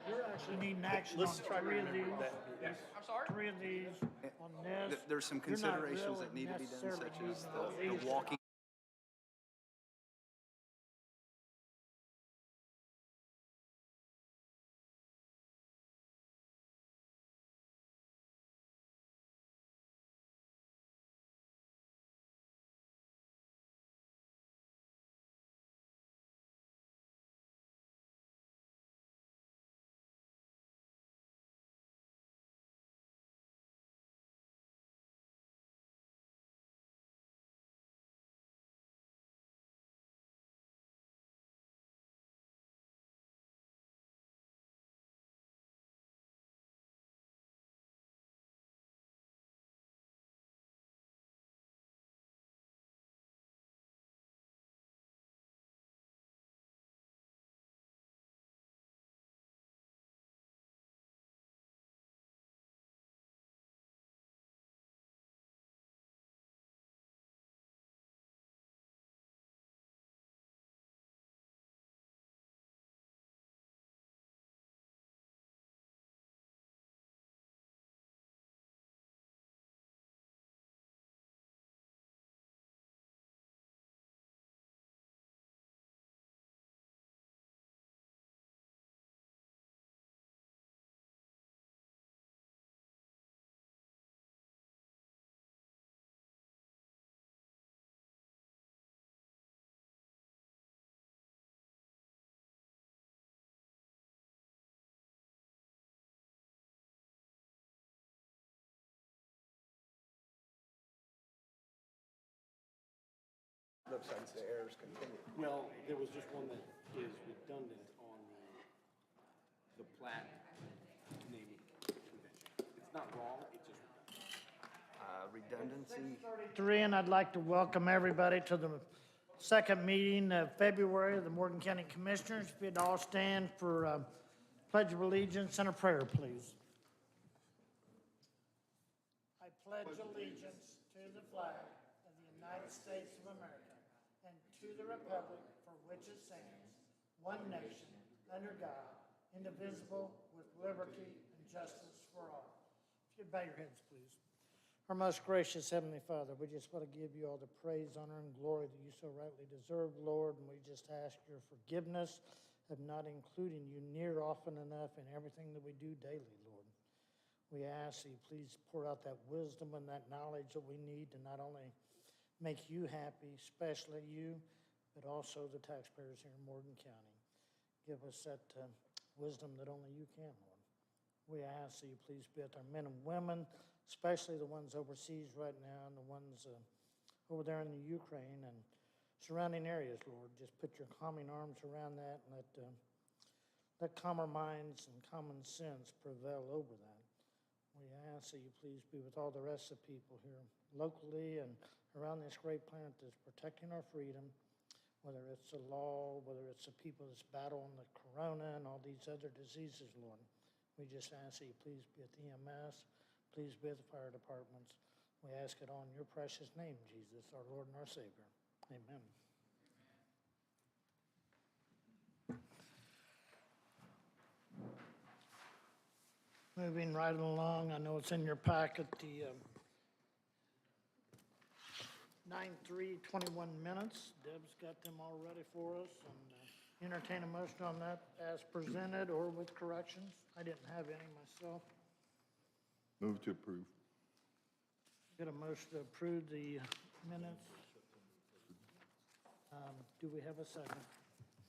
You're actually needing action on three of these. I'm sorry? Three of these on this. There's some You're not considerations really that need to be done, necessarily such as needing all the these. walking. Looks like the errors continue. Well, there was just one that is redundant on the plat naming convention. It's not wrong, it's just redundant. Redundancy. Three, and I'd like to welcome everybody to the second meeting of February of the Morgan County Commissioners. If you'd all stand for Pledge of Allegiance and a prayer, please. I pledge allegiance to the flag of the United States of America and to the republic for which it stands, one nation, under God, indivisible, with liberty and justice for all. If you'd bow your heads, please. Our most gracious Heavenly Father, we just want to give you all the praise, honor, and glory that you so rightly deserve, Lord, and we just ask your forgiveness of not including you near often enough in everything that we do daily, Lord. We ask that you please pour out that wisdom and that knowledge that we need to not only make you happy, especially you, but also the taxpayers here in Morgan County. Give us that wisdom that only you can, Lord. We ask that you please be with our men and women, especially the ones overseas right now and the ones over there in the Ukraine and surrounding areas, Lord. Just put your calming arms around that and let calmer minds and common sense prevail over that. We ask that you please be with all the rest of the people here locally and around this great planet that's protecting our freedom, whether it's the law, whether it's the people that's battling the corona and all these other diseases, Lord. We just ask that you please be with EMS, please be with the fire departments. We ask it all in your precious name, Jesus, our Lord and our Savior. Amen. Moving right along, I know it's in your packet, the 9/3/21 minutes. Deb's got them all ready for us, and entertain a motion on that as presented or with corrections. I didn't have any myself. Move to approve. Got a motion to approve the minutes. Do we have a second?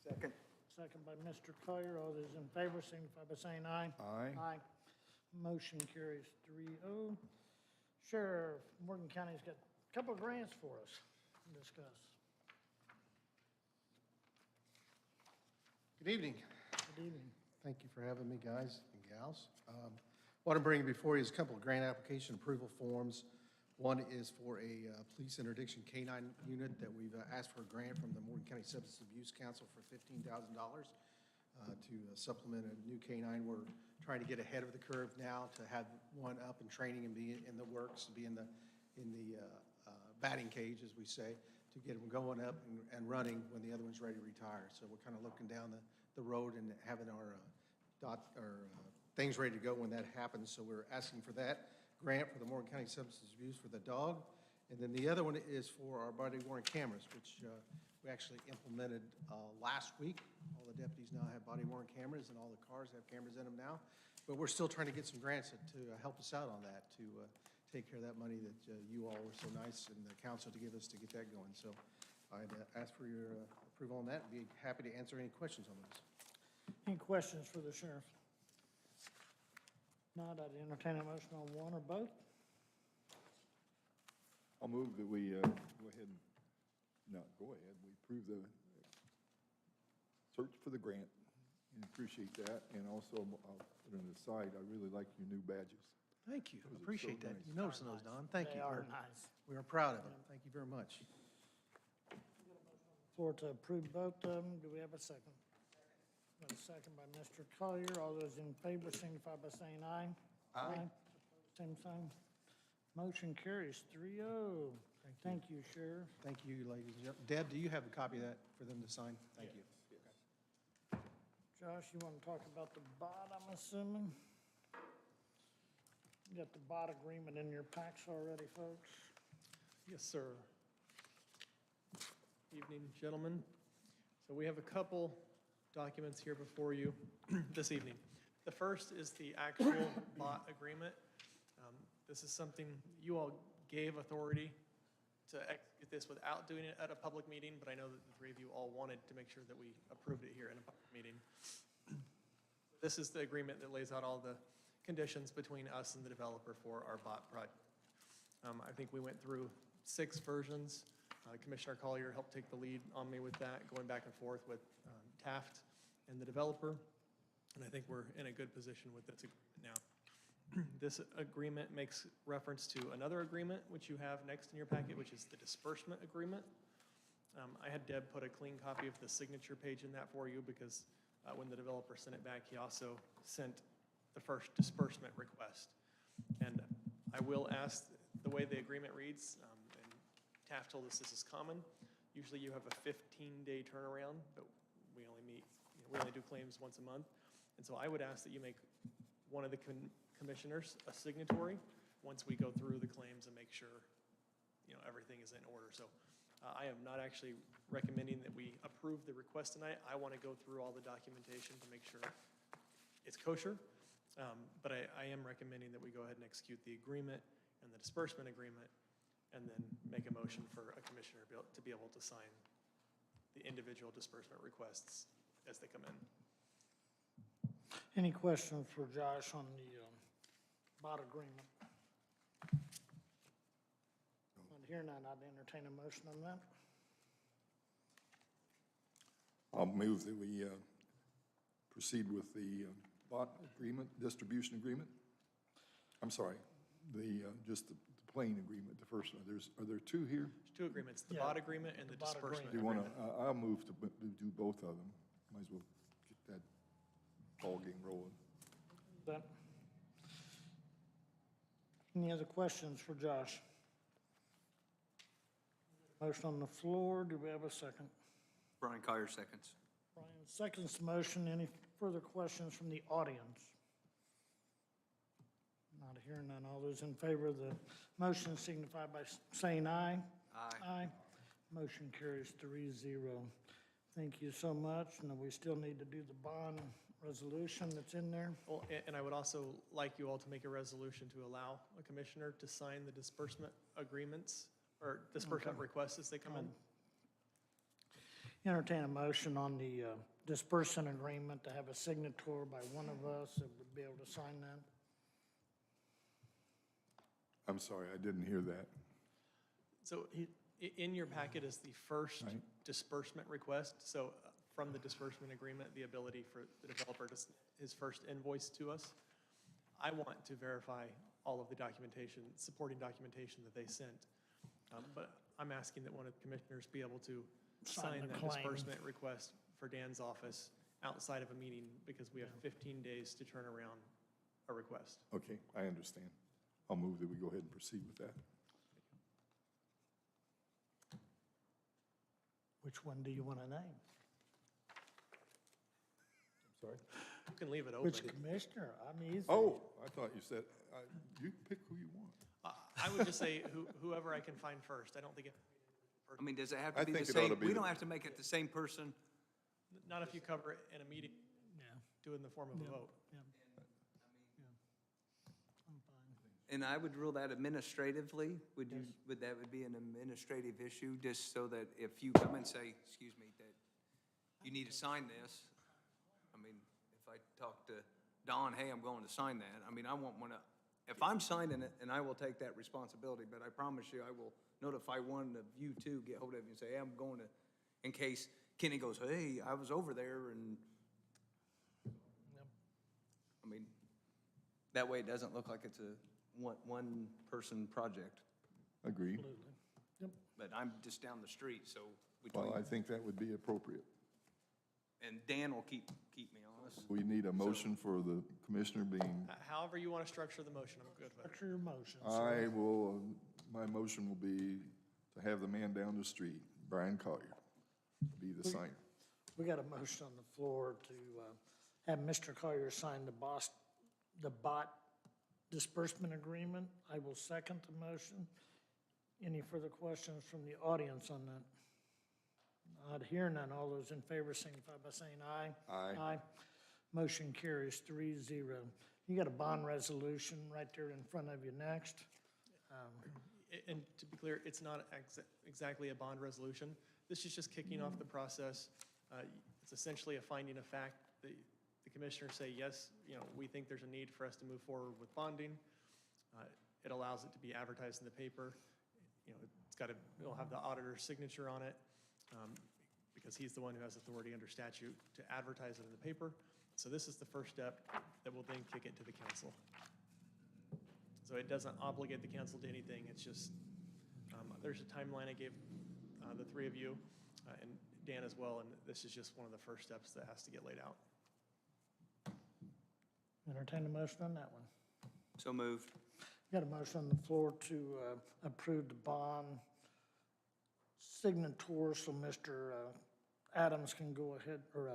Second. Second by Mr. Collier. All those in favor signify by saying aye. Aye. Aye. Motion carries 3-0. Sheriff, Morgan County's got a couple of grants for us to discuss. Good evening. Good evening. Thank you for having me, guys and gals. What I'm bringing before you is a couple of grant application approval forms. One is for a police interdiction K-9 unit that we've asked for a grant from the Morgan County Substance Abuse Council for $15,000 to supplement a new K-9. We're trying to get ahead of the curve now to have one up and training and be in the works, to be in the batting cage, as we say, to get them going up and running when the other one's ready to retire. So we're kind of looking down the road and having our things ready to go when that happens. So we're asking for that grant for the Morgan County Substance Abuse for the dog. And then the other one is for our body-worn cameras, which we actually implemented last week. All the deputies now have body-worn cameras, and all the cars have cameras in them now. But we're still trying to get some grants to help us out on that, to take care of that money that you all were so nice and the council to give us to get that going. So I'd ask for your approval on that, and be happy to answer any questions on those. Any questions for the sheriff? Not, I'd entertain a motion on one or both. I'll move that we go ahead and, not go ahead, we approve the search for the grant, and appreciate that. And also, I'll put it aside, I really like your new badges. Thank you. Those are Appreciate so that. nice. You noticing those, Don? Thank you. They are nice. We are proud of them. Thank you very much. Floor to approve both of them. Do we have a second? Got a second by Mr. Collier. All those in favor signify by saying aye. Aye. Same sign. Motion carries 3-0. Thank you, Sheriff. Thank you, ladies and gentlemen. Deb, do you have a copy of that for them to sign? Thank you. Josh, you want to talk about the bond, I'm assuming? You got the bond agreement in your packs already, folks? Yes, sir. Evening, gentlemen. So we have a couple documents here before you this evening. The first is the actual bot agreement. This is something you all gave authority to execute this without doing it at a public meeting, but I know that the three of you all wanted to make sure that we approved it here in a public meeting. This is the agreement that lays out all the conditions between us and the developer for our bot project. I think we went through 6 versions. Commissioner Collier helped take the lead on me with that, going back and forth with Taft and the developer. And I think we're in a good position with this agreement now. This agreement makes reference to another agreement, which you have next in your packet, which is the disbursement agreement. I had Deb put a clean copy of the signature page in that for you because when the developer sent it back, he also sent the first disbursement request. And I will ask, the way the agreement reads, and Taft told us this is common, usually you have a 15-day turnaround, but we only we only do claims once a month. And so I would ask that you make one of the commissioners a signatory once we go through the claims and make sure, everything is in order. So I am not actually recommending that we approve the request tonight. I want to go through all the documentation to make sure it's kosher. But I am recommending that we go ahead and execute the agreement and the disbursement agreement, and then make a motion for a commissioner to be able to sign the individual disbursement requests as they come in. Any questions for Josh on the bond agreement? Not hearing none, I'd entertain a motion on that. I'll move that we proceed with the bot agreement, distribution agreement. I'm sorry, just the plain agreement, the first one. Are there 2 here? There's 2 agreements, the Yeah, bot agreement and the the bot disbursement Do you want agreement. to, I'll move to do both of them. Might as well get that ball game rolling. That. Any other questions for Josh? Motion on the floor. Do we have a second? Brian Collier seconds. Brian seconds the motion. Any further questions from the audience? Not hearing none. All those in favor of the motion signify by saying aye. Aye. Aye. Motion carries 3-0. Thank you so much. And we still need to do the bond resolution that's in there. Well, and I would also like you all to make a resolution to allow a commissioner to sign the disbursement agreements or disbursement requests as they come in. Entertain a motion on the disbursement agreement to have a signature by one of us that would be able to sign that. I'm sorry, I didn't hear that. So in your packet is the first Right. disbursement request. So from the disbursement agreement, the ability for the developer to his first invoice to us. I want to verify all of the documentation, supporting documentation that they sent. But I'm asking that one of the commissioners be able to Sign sign the that claim. disbursement request for Dan's office outside of a meeting because we have 15 days to turn around a request. Okay, I understand. I'll move that we go ahead and proceed with that. Which one do you want to name? sorry. You can leave it open. Which commissioner? I'm easy. Oh, I thought you said, you pick who you want. I would just say whoever I can find first. I don't think it, I mean, does it have I to be the think it ought same? to be We the- don't have to make it the same person. not if you cover it in a meeting, Yeah, do it in the form of a vote. yeah. Yeah. I'm fine. And I would rule that administratively. Would you, would that would be an administrative issue, just so that if you come and say, excuse me, that you need to sign this, I mean, if I talk to Don, hey, I'm going to sign that, I mean, I won't want to, if I'm signing it, and I will take that responsibility, but I promise you, I will notify one of you two, get hold of you and say, hey, I'm going to, in case Kenny goes, hey, I was over there, and, I mean, that way it doesn't look like it's a one-person project. Agreed. Absolutely. Yep. But I'm just down the street, so Well, I between, think that would be appropriate. and Dan will keep me honest. We need a motion for the commissioner being, However you want to structure the motion, I'm good with. Structure your motion, sir. I will, my motion will be to have the man down the street, Brian Collier, be the signer. We got a motion on the floor to have Mr. Collier sign the bot disbursement agreement. I will second the motion. Any further questions from the audience on that? Not hearing none. All those in favor signify by saying aye. Aye. Aye. Motion carries 3-0. You got a bond resolution right there in front of you next. And to be clear, it's not exactly a bond resolution. This is just kicking off the process. It's essentially a finding of fact. The commissioners say, yes, we think there's a need for us to move forward with bonding. It allows it to be advertised in the paper. It'll have the auditor's signature on it, because he's the one who has authority under statute to advertise it in the paper. So this is the first step that will then kick it to the council. So it doesn't obligate the council to anything. It's just, there's a timeline I gave the three of you and Dan as well, and this is just one of the first steps that has to get laid out. Entertain a motion on that one. So moved. Got a motion on the floor to approve the bond signature, so Mr. Adams can go ahead, or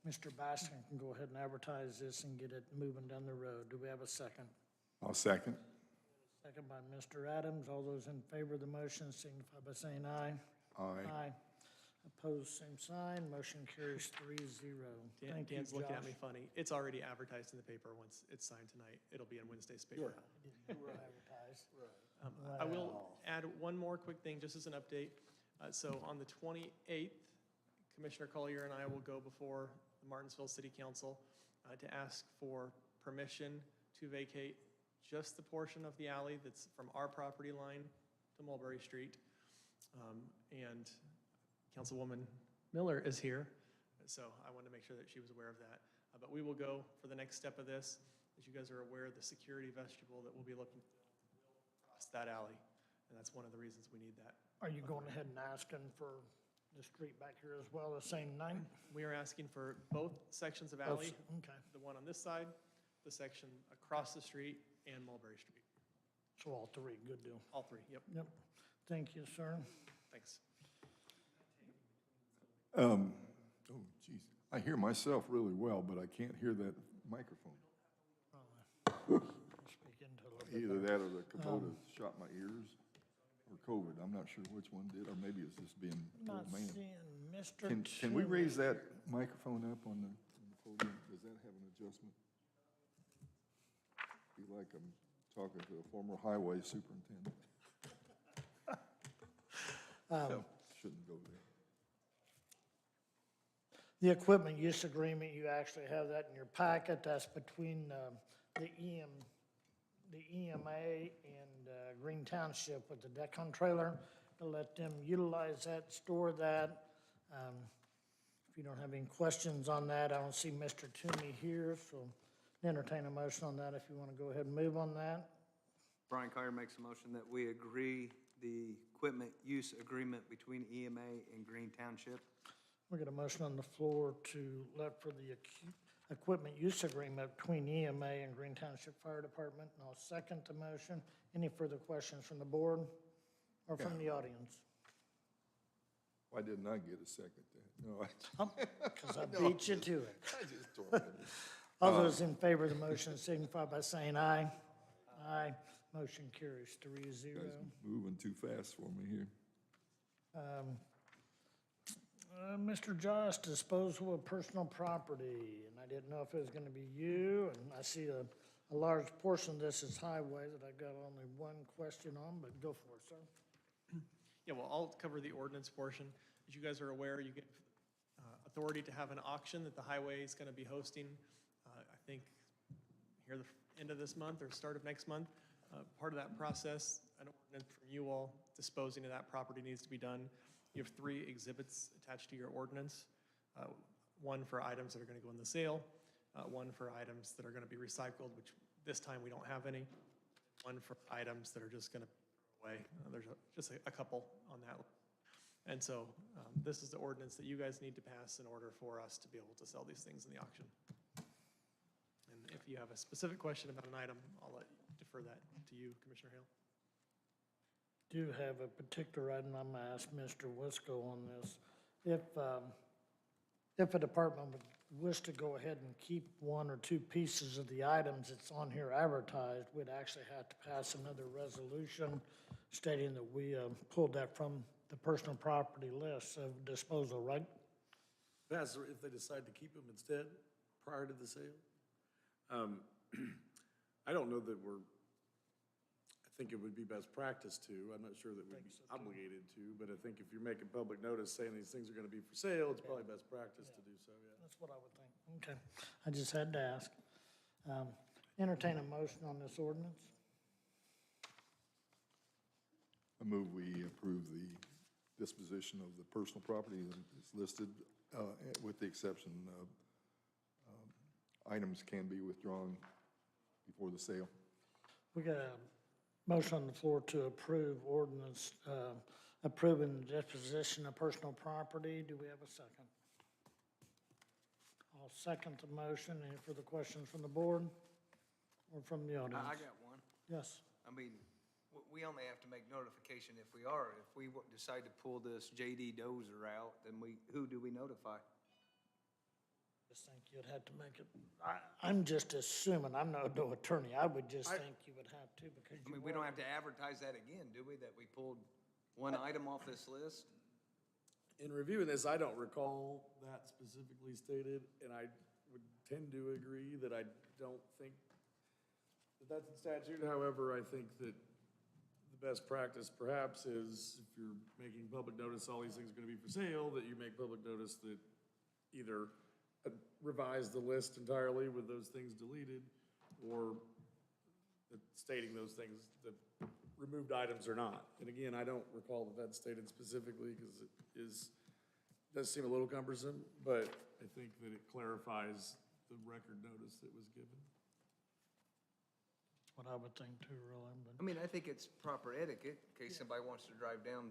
Mr. Baskin can go ahead and advertise this and get it moving down the road. Do we have a second? I'll second. Second by Mr. Adams. All those in favor of the motion signify by saying aye. Aye. Aye. Opposed, same sign. Motion carries 3-0. Thank you, Dan's looking at Josh. me funny. It's already advertised in the paper once it's signed tonight. It'll be in Wednesday's paper. You were advertised. I will add one more quick thing, just as an update. So on the 28th, Commissioner Collier and I will go before the Martinsville City Council to ask for permission to vacate just the portion of the alley that's from our property line to Mulberry Street. And Councilwoman Miller is here, so I wanted to make sure that she was aware of that. But we will go for the next step of this. As you guys are aware, the security vestibule that we'll be looking across that alley, and that's one of the reasons we need that. Are you going ahead and asking for the street back here as well the same night? We are asking for both sections of alley, Okay, the one on this side, the section across the street, and Mulberry Street. so all three, good deal. All three, yep, Yep, thank you, sir. thanks. Oh, geez. I hear myself really well, but I can't hear that microphone. Speak into a little bit. Either that or the Kubota shot my ears, or COVID. I'm not sure which one did, or maybe it's just being Not old man. seeing Mr. Can we raise that microphone up on the podium? Does that have an adjustment? Be like I'm talking to a former highway superintendent. Shouldn't go there. The equipment use agreement, you actually have that in your packet. That's between the EMA and Green Township with the Decon trailer to let them utilize that, store that. If you don't have any questions on that, I don't see Mr. Toomey here, so entertain a motion on that if you want to go ahead and move on that. Brian Collier makes a motion that we agree the equipment use agreement between EMA and Green Township. We got a motion on the floor to let for the equipment use agreement between EMA and Green Township Fire Department, and I'll second the motion. Any further questions from the board or from the audience? Why didn't I get a second then? No, Because I beat you to it. I just tormented you. All those in favor of the motion signify by saying aye. Aye. Motion carries 3-0. Guys moving too fast for me here. Mr. Josh, disposal of personal property, and I didn't know if it was gonna be you, and I see a large portion of this is highway that I got only one question on, but go for it, sir. Yeah, well, I'll cover the ordinance portion. As you guys are aware, you get authority to have an auction that the highway is going to be hosting, I think, here the end of this month or start of next month. Part of that process, an ordinance from you all disposing of that property needs to be done. You have 3 exhibits attached to your ordinance. One for items that are going to go in the sale, one for items that are going to be recycled, which this time we don't have any, one for items that are just going to go away. There's just a couple on that. And so this is the ordinance that you guys need to pass in order for us to be able to sell these things in the auction. And if you have a specific question about an item, I'll defer that to you, Commissioner Hale. Do have a particular item I'm gonna ask Mr. Wisco on this. If a department would wish to go ahead and keep 1 or 2 pieces of the items that's on here advertised, we'd actually have to pass another resolution stating that we pulled that from the personal property list of disposal, right? Pass if they decide to keep them instead, prior to the sale. I don't know that I think it would be best practice to. I'm not sure that we'd be obligated to, but I think if you're making public notice saying these things are gonna be for sale, it's probably best practice to do so, yeah. That's what I would think. Okay, I just had to ask. Entertain a motion on this ordinance. I move we approve the disposition of the personal property that is listed, with the exception of items can be withdrawn before the sale. We got a motion on the floor to approve ordinance, approving the disposition of personal property. Do we have a second? I'll second the motion. Any further questions from the board or from the audience? I got one. Yes. I mean, we only have to make notification if we decide to pull this JD Dozer out, then who do we notify? Just think you'd have to make it, I'm just assuming, I'm no attorney, I would just think you would have to because I mean, we don't have to advertise that again, do we, that we pulled one item off this list? In reviewing this, I don't recall that specifically stated, and I would tend to agree that I don't think that that's the statute. However, I think that the best practice perhaps is if you're making public notice, all these things are gonna be for sale, that you make public notice that either revise the list entirely with those things deleted, or stating those things, the removed items or not. And again, I don't recall that that's stated specifically, because it does seem a little cumbersome, but I think that it clarifies the record notice that was given. what I would think too, really. But I mean, I think it's proper etiquette, in case somebody wants to drive down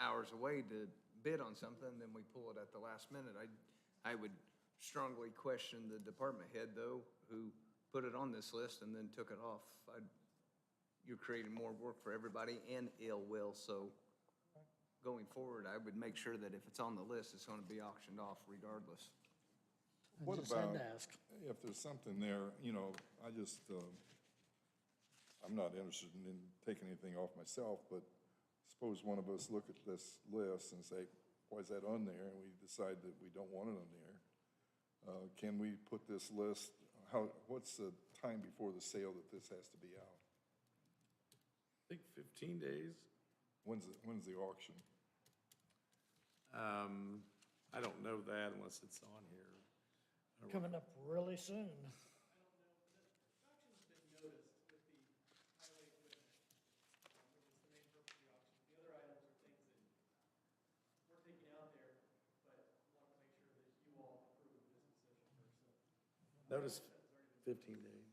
hours away to bid on something, then we pull it at the last minute. I would strongly question the department head, though, who put it on this list and then took it off. You're creating more work for everybody and ill will, so going forward, I would make sure that if it's on the list, it's gonna be auctioned off regardless. I What just had about to ask. if there's something there, I'm not interested in taking anything off myself, but suppose one of us look at this list and say, why is that on there? And we decide that we don't want it on there. Can we put this list, what's the time before the sale that this has to be out? I think 15 days. When's the auction? I don't know that unless it's on here. Coming up really soon. Notice 15 days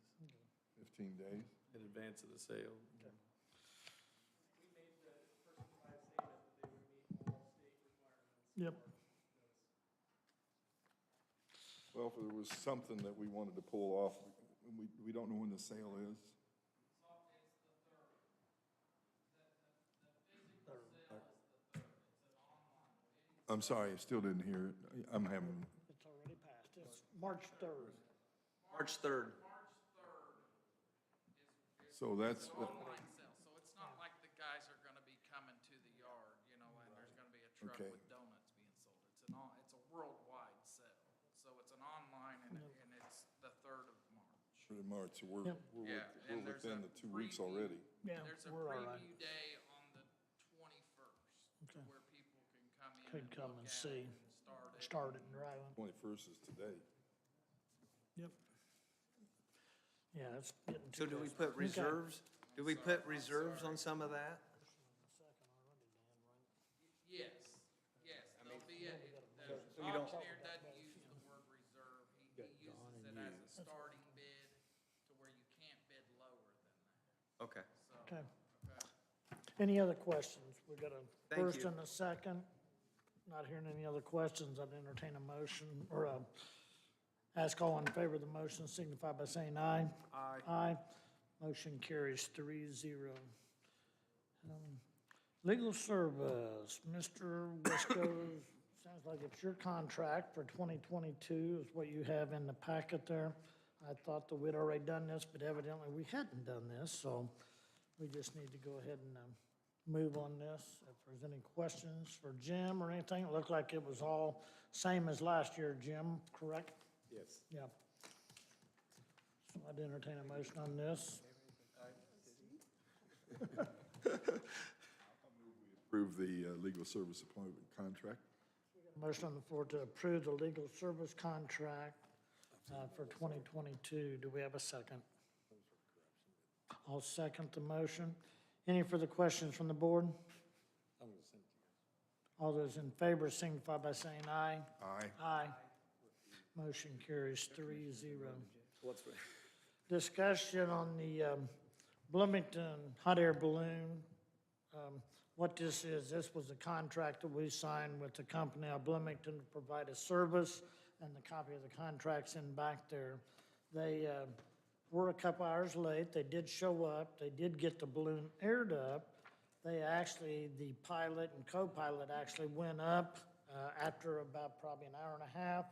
15 days? in advance of the sale. Yep. Well, if there was something that we wanted to pull off, we don't know when the sale is. I'm sorry, I still didn't hear it. I'm having, It's already passed. It's March 3rd. March 3rd. so that's, online sale, so it's not like the guys are gonna be coming to the yard, you know, and there's gonna be a truck Okay. with donuts being sold. It's a worldwide sale, so it's an online and it's the 3rd of March. pretty much, so we're, Yep. we're Yeah, with- and we're there's within a the 2 weeks preview. already. Yeah, There's a we're all right. preview day on the 21st, Okay. where people can come in Could and come look and at see. it and Start it and drive them. 21st is today. Yep. Yeah, it's getting So too do we close. put reserves? Do we put reserves on some of that? Yes, there'll be the so you don't- auctioneer doesn't use the word reserve, he uses it as a starting bid to where you can't bid lower than that, Okay. so. Okay. Okay. Any other questions? We got a Thank first you. and a second. Not hearing any other questions, I'd entertain a motion, or ask all in favor of the motion, signify by saying aye. Aye. Aye. Motion carries 3-0. Legal service, Mr. Wisco, sounds like it's your contract for 2022 is what you have in the packet there. I thought that we'd already done this, but evidently we hadn't done this, so we just need to go ahead and move on this. If there's any questions for Jim or anything, it looked like it was all same as last year, Jim, correct? Yes. Yeah. So I'd entertain a motion on this. Approve the legal service appointment contract. Motion on the floor to approve the legal service contract for 2022. Do we have a second? I'll second the motion. Any further questions from the board? I'm gonna send it to you. All those in favor signify by saying aye. Aye. Aye. Motion carries 3-0. What's, Discussion on the Bloomington hot air balloon. What this was a contract that we signed with the company of Bloomington to provide a service, and the copy of the contract's in back there. They were a couple hours late. They did show up. They did get the balloon aired up. They actually, the pilot and co-pilot actually went up after about probably an hour and a half.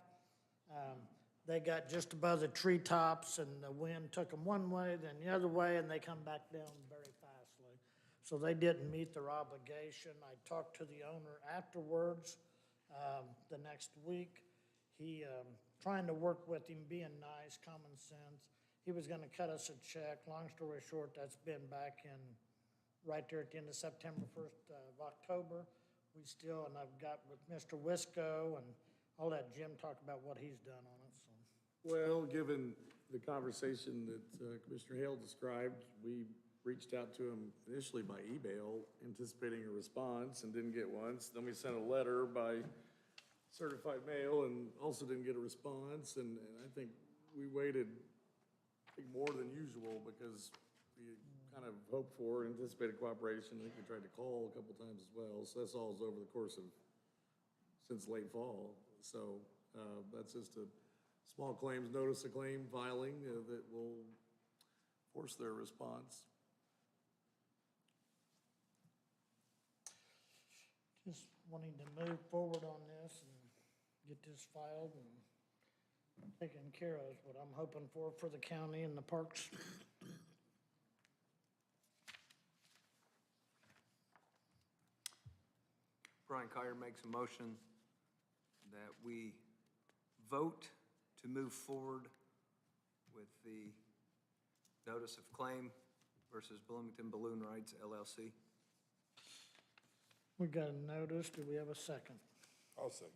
They got just above the treetops, and the wind took them one way, then the other way, and they come back down very fastly. So they didn't meet their obligation. I talked to the owner afterwards, the next week. He, trying to work with him, being nice, common sense. He was gonna cut us a check. Long story short, that's been back in, right there at the end of September, 1st of October. We still, and I've got with Mr. Wisco, and I'll let Jim talk about what he's done on it, so. Well, given the conversation that Commissioner Hale described, we reached out to him initially by email, anticipating a response, and didn't get one. So then we sent a letter by certified mail and also didn't get a response. And I think we waited, I think, more than usual because we kind of hoped for, anticipated cooperation. I think we tried to call a couple times as well. So that's all over the course of, since late fall. So that's just a small claims notice of claim filing that will force their response. Just wanting to move forward on this and get this filed and taken care of is what I'm hoping for the county and the parks. Brian Collier makes a motion that we vote to move forward with the notice of claim versus Bloomington Balloon Rights LLC. We got a notice. Do we have a second? I'll second.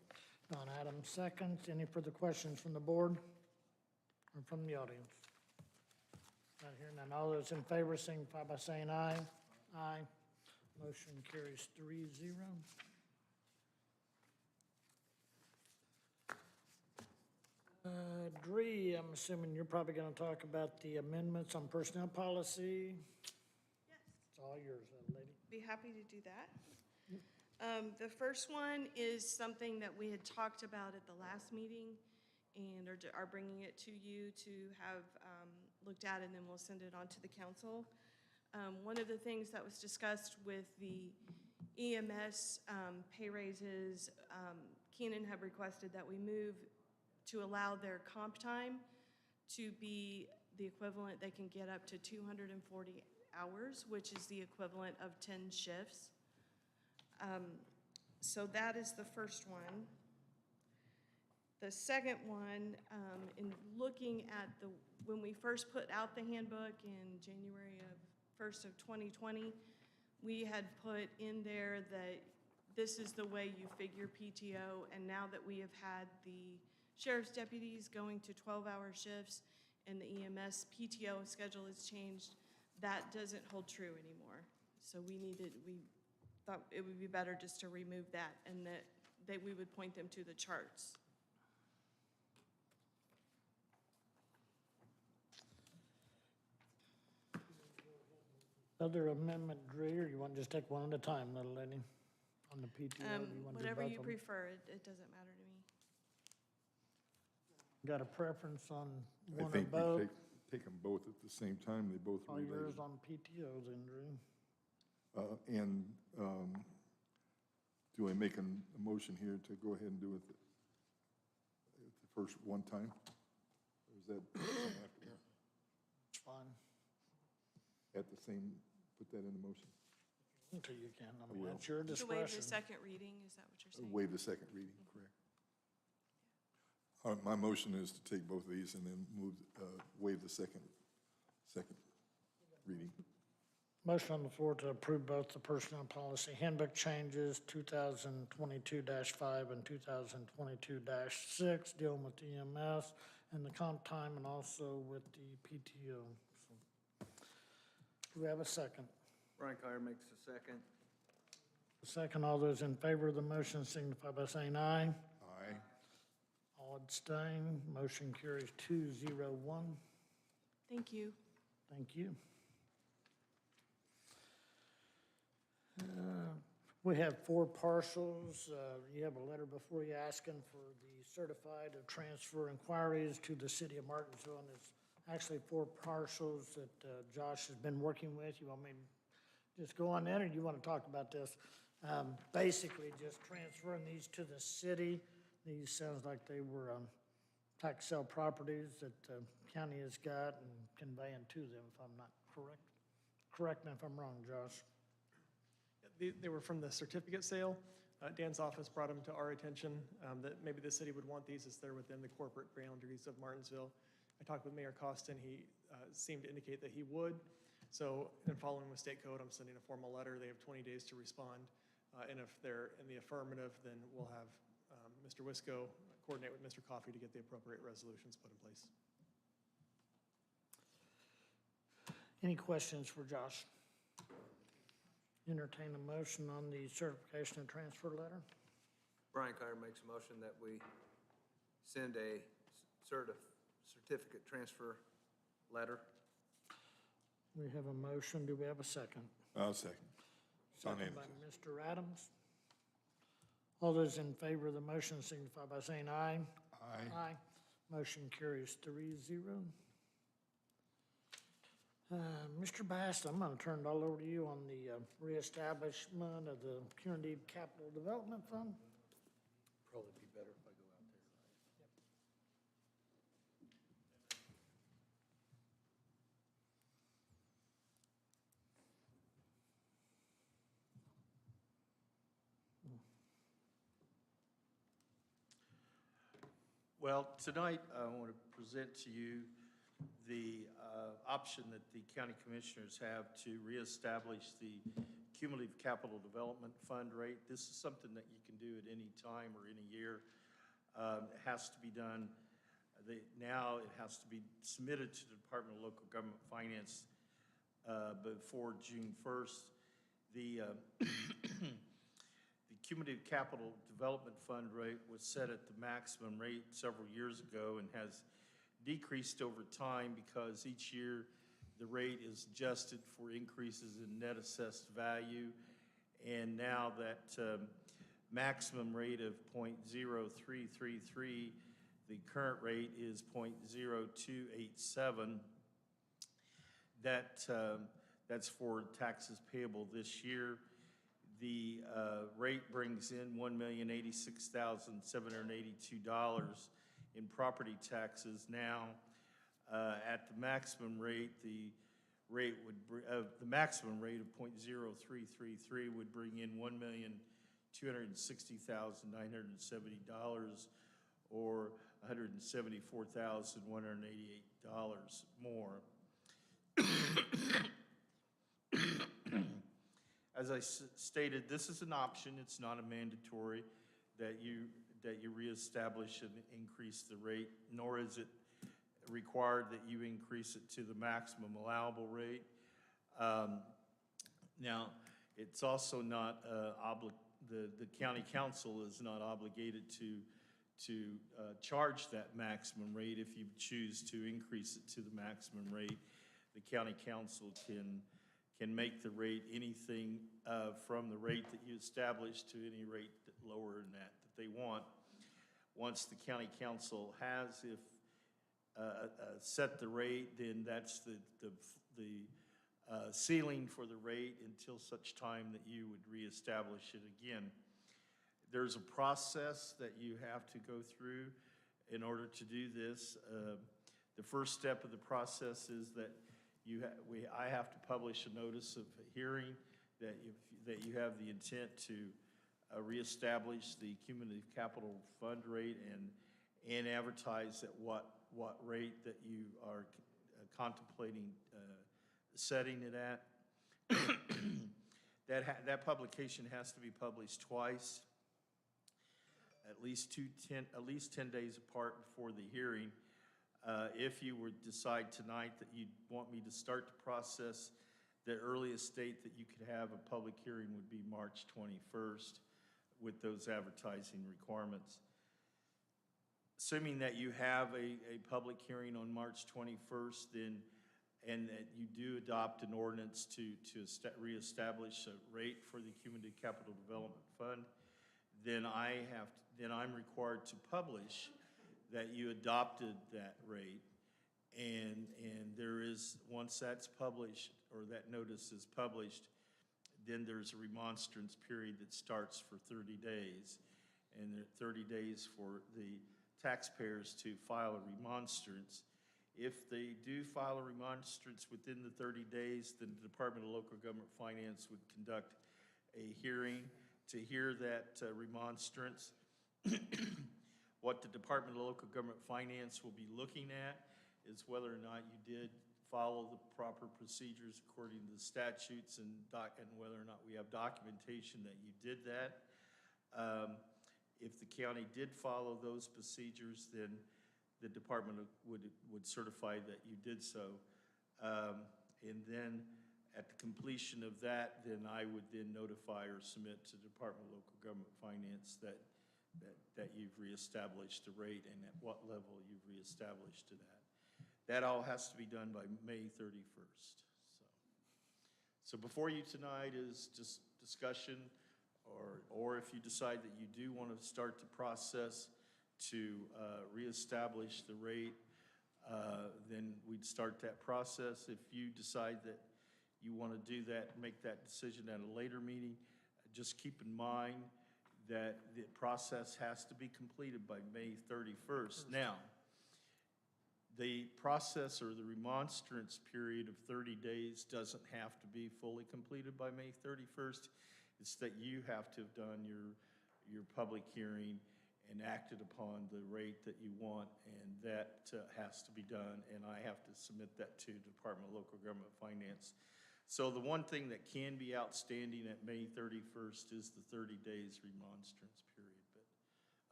Don Adams seconds. Any further questions from the board or from the audience? Not hearing none. All those in favor signify by saying aye. Aye. Motion carries 3-0. Dree, I'm assuming you're probably going to talk about the amendments on personnel policy. Yes, It's all yours, lady. be happy to do that. The first one is something that we had talked about at the last meeting and are bringing it to you to have looked at, and then we'll send it on to the council. One of the things that was discussed with the EMS pay raises, Keenan had requested that we move to allow their comp time to be the equivalent, they can get up to 240 hours, which is the equivalent of 10 shifts. So that is the first one. The second one, in looking at when we first put out the handbook in January of 1st of 2020, we had put in there that this is the way you figure PTO, and now that we have had the sheriff's deputies going to 12-hour shifts and the EMS PTO schedule has changed, that doesn't hold true anymore. So we thought it would be better just to remove that, and that we would point them to the charts. Other amendment, Drew, or you want to just take one at a time, little lady, on the PTO? Do you want to do Whatever both you of them? prefer, it doesn't matter to me. Got a preference on I one or think we both? take them both at the same time, they both All related. yours on PTO then, Drew? And do I make a motion here to go ahead and do it at the first one time? Or is that after that? It's fine, At the same, put that in the motion? until you can. I I mean, will. that's your To waive discretion. the second reading, is that what you're saying? Waive the second reading, correct? My motion is to take both of these and then waive the second reading. Motion on the floor to approve both the personnel policy handbook changes, 2022-5 and 2022-6, dealing with EMS and the comp time, and also with the PTO. So, do we have a second? Brian Kyer makes a second. Second, all those in favor of the motion signify by saying aye. Aye. All abstain, motion carries 2-0-1. Thank you. Thank you. We have 4 parcels. You have a letter before you asking for the certified of transfer inquiries to the city of Martinsville, and it's actually 4 parcels that Josh has been working with. You want me to just go on that, or do you want to talk about this? Basically, just transferring these to the city. These sounds like they were tax sale properties that the county has got and conveying to them, if I'm not correct. Correct me if I'm wrong, Josh. They were from the certificate sale. Dan's office brought them to our attention that maybe the city would want these as they're within the corporate boundaries of Martinsville. I talked with Mayor Costin. He seemed to indicate that he would. So in following with state code, I'm sending a formal letter. They have 20 days to respond. And if they're in the affirmative, then we'll have Mr. Wisco coordinate with Mr. Coffey to get the appropriate resolutions put in place. Any questions for Josh? Entertain a motion on the certification and transfer letter. Brian Kyer makes a motion that we send a certificate transfer letter. We have a motion. Do we have a second? I'll second. Second by Mr. Adams. All those in favor of the motion signify by saying aye. Aye. Aye. Motion carries 3-0. Mr. Bass, I'm going to turn it all over to you on the reestablishment of the Cumulative Capital Development Fund. Probably be better if I go out there. Well, tonight, I want to present to you the option that the county commissioners have to reestablish the Cumulative Capital Development Fund rate. This is something that you can do at any time or any year. It has to be done, now it has to be submitted to the Department of Local Government Finance before June 1st. The Cumulative Capital Development Fund rate was set at the maximum rate several years ago and has decreased over time because each year the rate is adjusted for increases in net assessed value. And now that maximum rate of 0.0333, the current rate is 0.0287. That's for taxes payable this year. the rate brings in $1,086,782 in property taxes. Now, at the maximum rate, the maximum rate of .0333 would bring in $1,260,970, or $174,188 more. As I stated, this is an option. It's not a mandatory that you reestablish and increase the rate, nor is it required that you increase it to the maximum allowable rate. Now, it's also not the county council is not obligated to charge that maximum rate. If you choose to increase it to the maximum rate, the county council can make the rate anything from the rate that you establish to any rate lower than that they want. Once the county council has set the rate, then that's the ceiling for the rate until such time that you would reestablish it again. There's a process that you have to go through in order to do this. The first step of the process is that I have to publish a notice of hearing that you have the intent to reestablish the cumulative capital fund rate and advertise at what rate that you are contemplating setting it at. That publication has to be published twice, at least 10 days apart before the hearing. If you would decide tonight that you'd want me to start the process, the earliest date that you could have a public hearing would be March 21st with those advertising requirements. Assuming that you have a public hearing on March 21st, then, and that you do adopt an ordinance to reestablish a rate for the Cumulative Capital Development Fund, then I'm required to publish that you adopted that rate, and there is, once that's published, or that notice is published, then there's a remonstrance period that starts for 30 days, and there are 30 days for the taxpayers to file a remonstrance. If they do file a remonstrance within the 30 days, then the Department of Local Government Finance would conduct a hearing to hear that remonstrance. What the Department of Local Government Finance will be looking at is whether or not you did follow the proper procedures according to the statutes, and whether or not we have documentation that you did that. If the county did follow those procedures, then the department would certify that you did so. And then at the completion of that, then I would then notify or submit to the Department of Local Government Finance that you've reestablished the rate and at what level you've reestablished to that. That all has to be done by May 31st. So before you tonight is just discussion, or if you decide that you do want to start the process to reestablish the rate, then we'd start that process. If you decide that you want to do that, make that decision at a later meeting, just keep in mind that the process has to be completed by May 31st. Now, the process or the remonstrance period of 30 days doesn't have to be fully completed by May 31st. It's that you have to have done your public hearing and acted upon the rate that you want, and that has to be done, and I have to submit that to the Department of Local Government Finance. So the one thing that can be outstanding at May 31st is the 30 days remonstrance period. But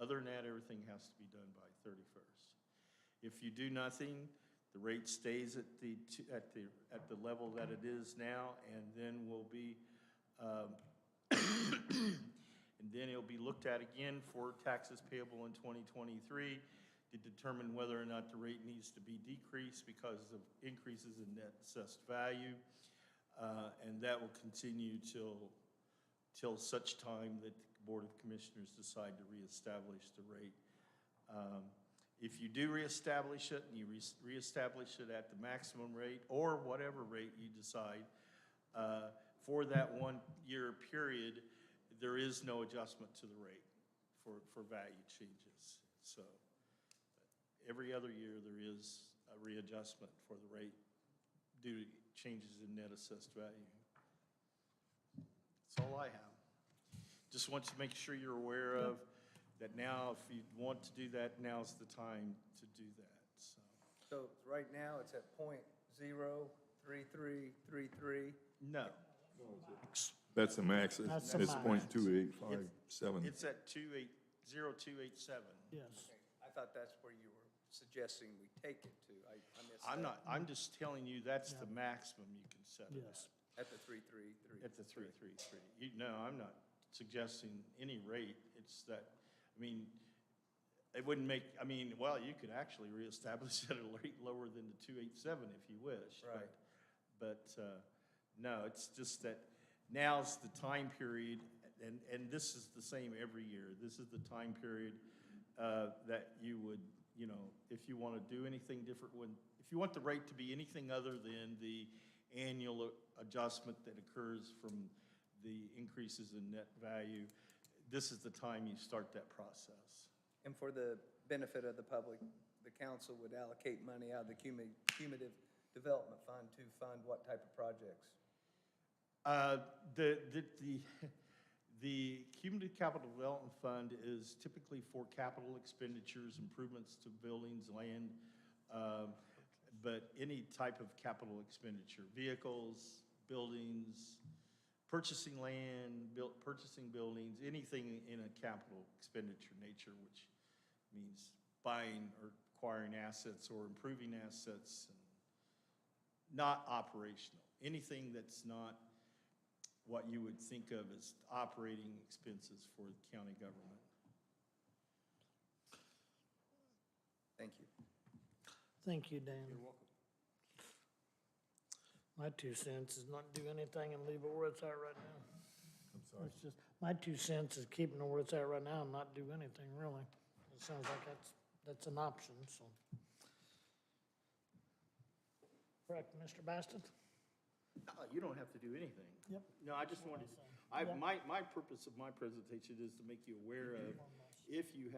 other than that, everything has to be done by 31st. If you do nothing, the rate stays at the level that it is now, and then will be and then it'll be looked at again for taxes payable in 2023 to determine whether or not the rate needs to be decreased because of increases in net assessed value. And that will continue till such time that the Board of Commissioners decide to reestablish the rate. If you do reestablish it, and you reestablish it at the maximum rate or whatever rate you decide, for that 1 year period, there is no adjustment to the rate for value changes. So every other year, there is a readjustment for the rate due to changes in net assessed value. That's all I have. Just want to make sure you're aware of that now, if you want to do that, now's the time to do that, so. So right now, it's at .03333. No, That's the max. That's the It's max. .2857. it's at 0287. Yes. I thought that's where you were suggesting we take it to. I missed I'm that. not, I'm just telling you, that's the maximum you can set it Yes. At the 333. at the 333. No, I'm not suggesting any rate. It's that, I mean, it wouldn't make, I mean, well, you could actually reestablish at a rate lower than the 287 if you wish. Right. But, no, it's just that now's the time period, and this is the same every year. This is the time period that you would, you know, if you want to do anything different, if you want the rate to be anything other than the annual adjustment that occurs from the increases in net value, this is the time you start that process. And for the benefit of the public, the council would allocate money out of the Cumulative Development Fund to fund what type of projects? The Cumulative Capital Development Fund is typically for capital expenditures, improvements to buildings, land, but any type of capital expenditure, vehicles, buildings, purchasing land, purchasing buildings, anything in a capital expenditure nature, which means buying or acquiring assets or improving assets, and not operational. Anything that's not what you would think of as operating expenses for the county government. Thank you. Thank you, Dan. You're welcome. My 2 cents is not do anything and leave it where it's at right now. I'm sorry. It's just, my 2 cents is keeping it where it's at right now and not do anything, really. It sounds like that's an option, so. Correct, Mr. Baston? You don't have to do anything. Yep. No, I just wanted, my purpose of my presentation is to make you aware of, if you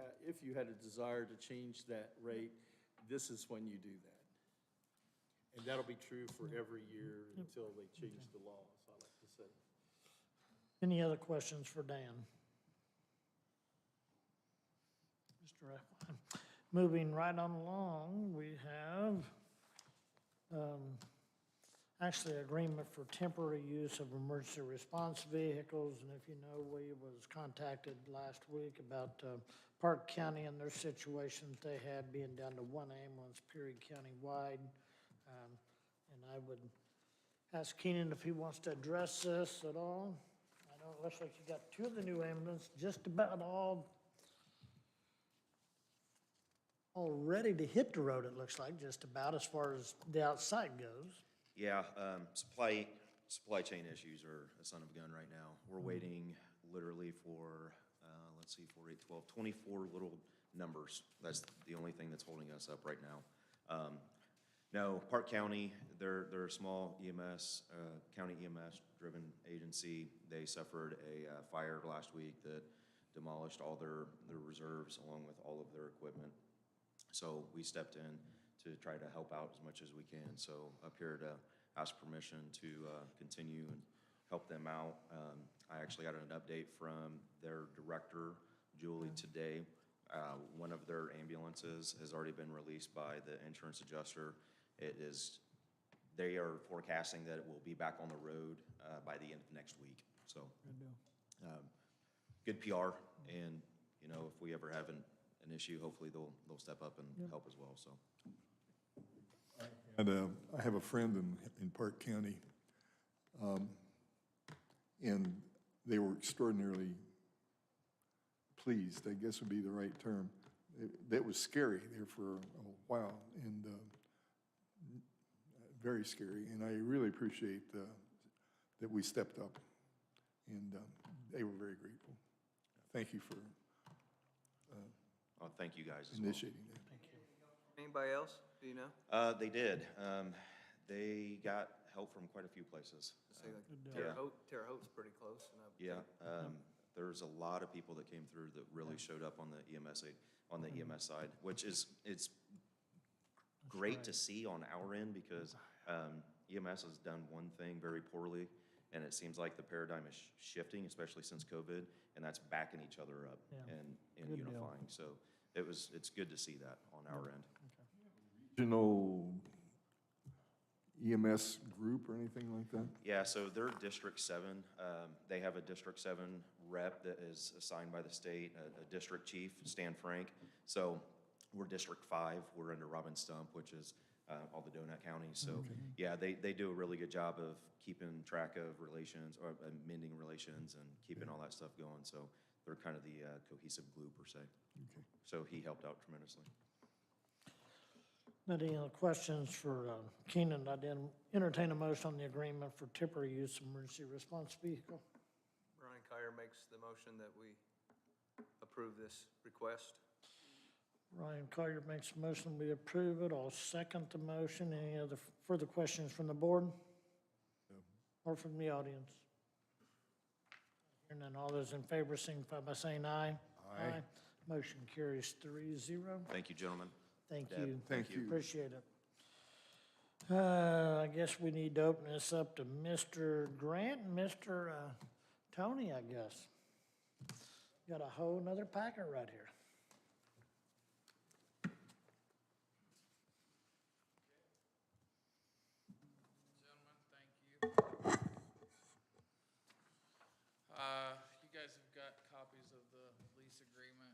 had a desire to change that rate, this is when you do that. And that'll be true for every year until they change the law, as I like to say. Any other questions for Dan? Mr. Eckline. Moving right on along, we have actually agreement for temporary use of emergency response vehicles. And if you know, we was contacted last week about Park County and their situation that they had being down to 1 ambulance period countywide. And I would ask Keenan if he wants to address this at all. I know it looks like you got 2 of the new ambulances, just about all ready to hit the road, it looks like, just about as far as the outside goes. Yeah, supply chain issues are a son of a gun right now. We're waiting literally for, let's see, 4, 8, 12, 24 little numbers. That's the only thing that's holding us up right now. No, Park County, they're a small EMS, county EMS-driven agency. They suffered a fire last week that demolished all their reserves along with all of their equipment. So we stepped in to try to help out as much as we can. So up here to ask permission to continue and help them out. I actually got an update from their director, Julie, today. One of their ambulances has already been released by the insurance adjuster. They are forecasting that it will be back on the road by the end of next week. So good PR, and you know, if we ever have an issue, hopefully they'll step up and help as well. So. And I have a friend in Park County, and they were extraordinarily pleased, I guess would be the right term. That was scary there for a while, and very scary. And I really appreciate that we stepped up, and they were very grateful. Thank you for Thank you guys as well. initiating that. Thank you. Anybody else? Do you know? They did. They got help from quite a few places. Say like Yeah. Terre Haute's pretty close. And Yeah. There's a lot of people that came through that really showed up on the EMS side, which is, it's great to see on our end because EMS has done one thing very poorly, and it seems like the paradigm is shifting, especially since COVID, and that's backing each other up Yeah. and Good deal. unifying. So it's good to see that on our end. Regional EMS group or anything like that? Yeah, so they're District 7. They have a District 7 rep that is assigned by the state, a district chief, Stan Frank. So we're District 5. We're under Robin Stump, which is all the donut counties. So, yeah, they do a really good job of keeping track of relations or mending relations and keeping all that stuff going. So they're kind of the cohesive glue, per se. Okay. So he helped out tremendously. Any other questions for Keenan? I did entertain a motion on the agreement for temporary use of emergency response vehicle. Brian Kyer makes the motion that we approve this request. Ryan Collier makes a motion, we approve it. I'll second the motion. Any other further questions from the board? Or from the audience? And then all those in favor signify by saying aye. Aye. Motion carries 3-0. Thank you, gentlemen. Thank Deb, you. Thank you. Appreciate it. I guess we need to open this up to Mr. Grant and Mr. Tony, I guess. Got a whole nother packet right here. Gentlemen, thank you. You guys have got copies of the lease agreement.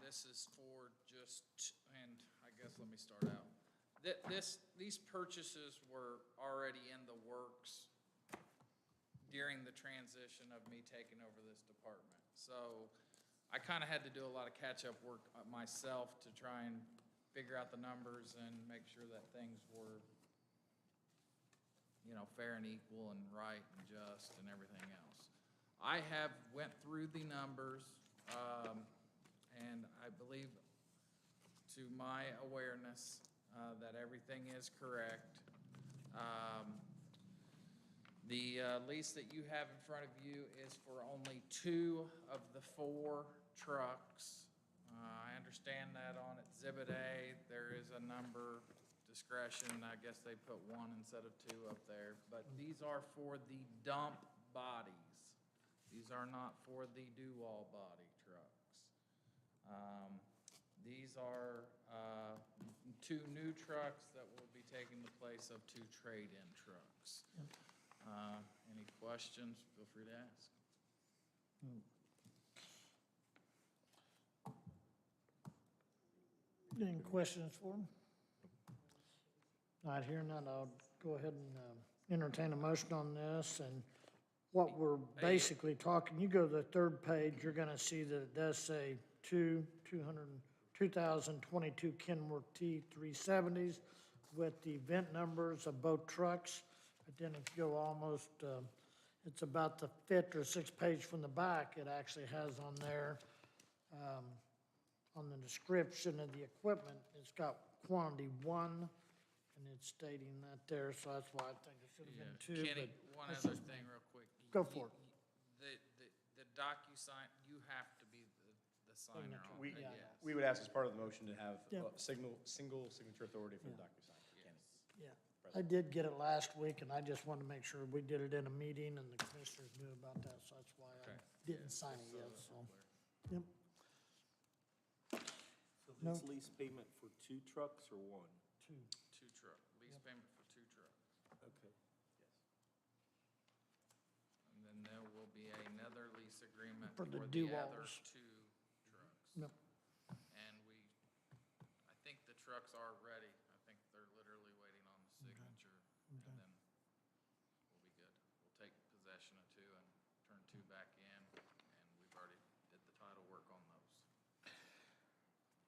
This is for just, and I guess let me start out. These purchases were already in the works during the transition of me taking over this department. So I kind of had to do a lot of catch-up work myself to try and figure out the numbers and make sure that things were, you know, fair and equal and right and just and everything else. I have went through the numbers, and I believe, to my awareness, that everything is correct. The lease that you have in front of you is for only 2 of the 4 trucks. I understand that on Exhibit A, there is a number discretion. I guess they put 1 instead of 2 up there. But these are for the dump bodies. These are not for the do-all body trucks. These are 2 new trucks that will be taking the place of 2 trade-in trucks. Any questions? Feel free to ask. Any questions for him? Not hearing none, I'll go ahead and entertain a motion on this. And what we're basically talking, you go to the 3rd page, you're gonna see that it does say 2022 Kenworth T370s with the VIN numbers of both trucks. But then if you go almost, it's about the 5th or 6th page from the back, it actually has on there, on the description of the equipment, it's got quantity 1, and it's stating that there, so that's why I think it should have been 2. Kenny, but one that's other just- thing real quick. Go for it. The DocuSign, you have to be the signer on We, it, Yeah. yes. we would ask as part of the motion to have Yep. single signature authority for the Yeah. DocuSign. Kenny. Yeah, I did get it last week, and I just wanted to make sure we did it in a meeting, and the commissioners knew about that, so that's why I Okay. didn't sign it yet, so. Clear. Yep. So No. this lease payment for 2 trucks or 1? 2. 2 truck, lease payment for 2 trucks. Okay. And then there will be another lease agreement For for the the other do-alls. 2 trucks. Yep. And I think the trucks are ready. I think they're literally waiting on the signature. And then we'll be good. We'll take possession of 2 and turn 2 back in, and we've already did the title work on those.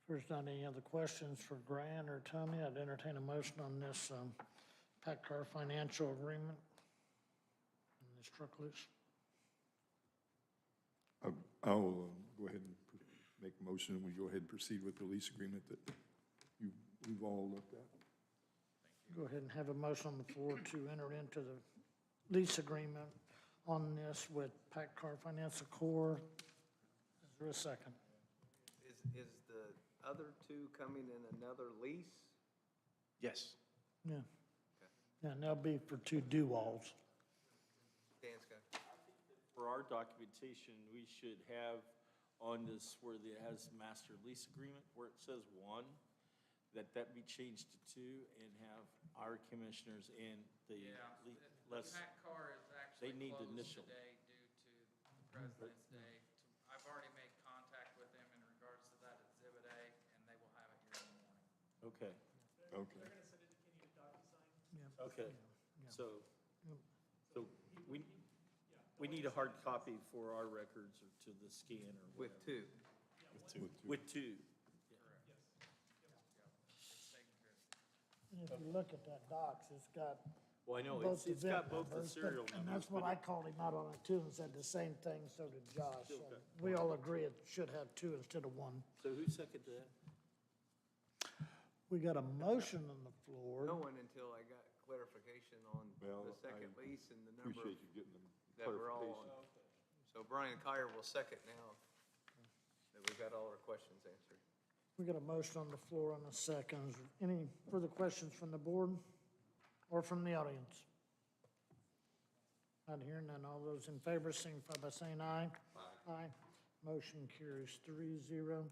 First, not any other questions for Grant or Tommy, I'd entertain a motion on this PACCAR financial agreement and this truck lease. I'll go ahead and make a motion, and we go ahead and proceed with the lease agreement that we've all looked at. Go ahead and have a motion on the floor to enter into the lease agreement on this with PACCAR Financial Corps. Is there a second? Is the other two coming in another lease? Yes. Yeah. Yeah, and they'll be for 2 do-alls. Dan's got. For our documentation, we should have on this where it has master lease agreement, where it says 1, that be changed to 2 and have our commissioners and the less. That car is actually need to closed initial. today due to President's Day. I've already made contact with them in regards to that Exhibit A, and they will have it here in the morning. Okay, Okay. okay. So we need a hard copy for our records or to the scan or With whatever. 2. With two. And if you look at that docs, it's got Well, I know, both the it's got VIN both the numbers, serial but- numbers. And that's what but I called him out on it too, and said the same thing, so did Josh. So Okay. we all agree it should have 2 instead of 1. So who seconded that? We got a motion on the floor. No one until I got clarification on Well, the second I lease and the number Appreciate you getting them that we're all on. clarification. So Brian Kyer will second now that we've got all our questions answered. We got a motion on the floor and a second. Any further questions from the board or from the audience? Not hearing none. All those in favor signify by saying aye. Aye. Motion carries 3-0.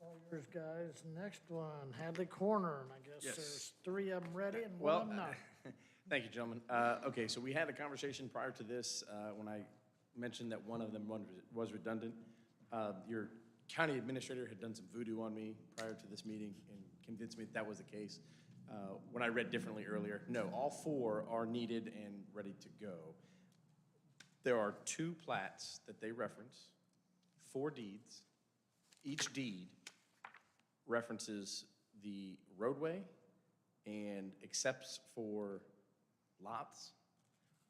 All yours, guys. Next one, Hadley Corner, and I guess Yes. there's 3 of them ready and one Well, of them not. thank you, gentlemen. Okay, so we had a conversation prior to this, when I mentioned that one of them was redundant. Your county administrator had done some voodoo on me prior to this meeting and convinced me that was the case. When I read differently earlier, no, all 4 are needed and ready to go. There are 2 plats that they reference, 4 deeds. Each deed references the roadway and accepts for lots.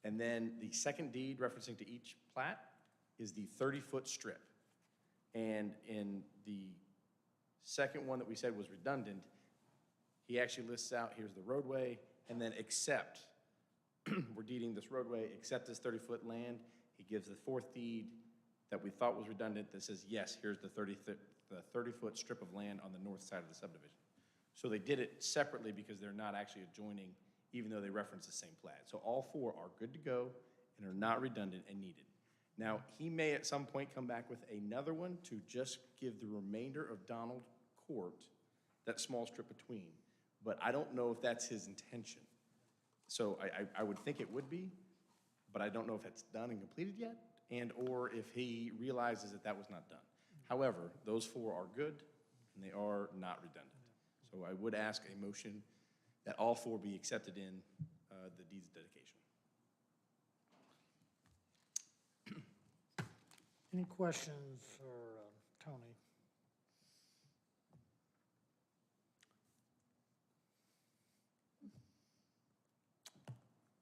And then the second deed referencing to each plat is the 30-foot strip. And in the second one that we said was redundant, he actually lists out, here's the roadway, and then accept, we're deeding this roadway, accept this 30-foot land. He gives the 4th deed that we thought was redundant that says, yes, here's the 30-foot strip of land on the north side of the subdivision. So they did it separately because they're not actually adjoining, even though they reference the same plat. So all 4 are good to go and are not redundant and needed. Now, he may at some point come back with another one to just give the remainder of Donald Court that small strip between, but I don't know if that's his intention. So I would think it would be, but I don't know if it's done and completed yet, and/or if he realizes that that was not done. However, those 4 are good, and they are not redundant. So I would ask a motion that all 4 be accepted in the deeds of dedication. Any questions for Tony?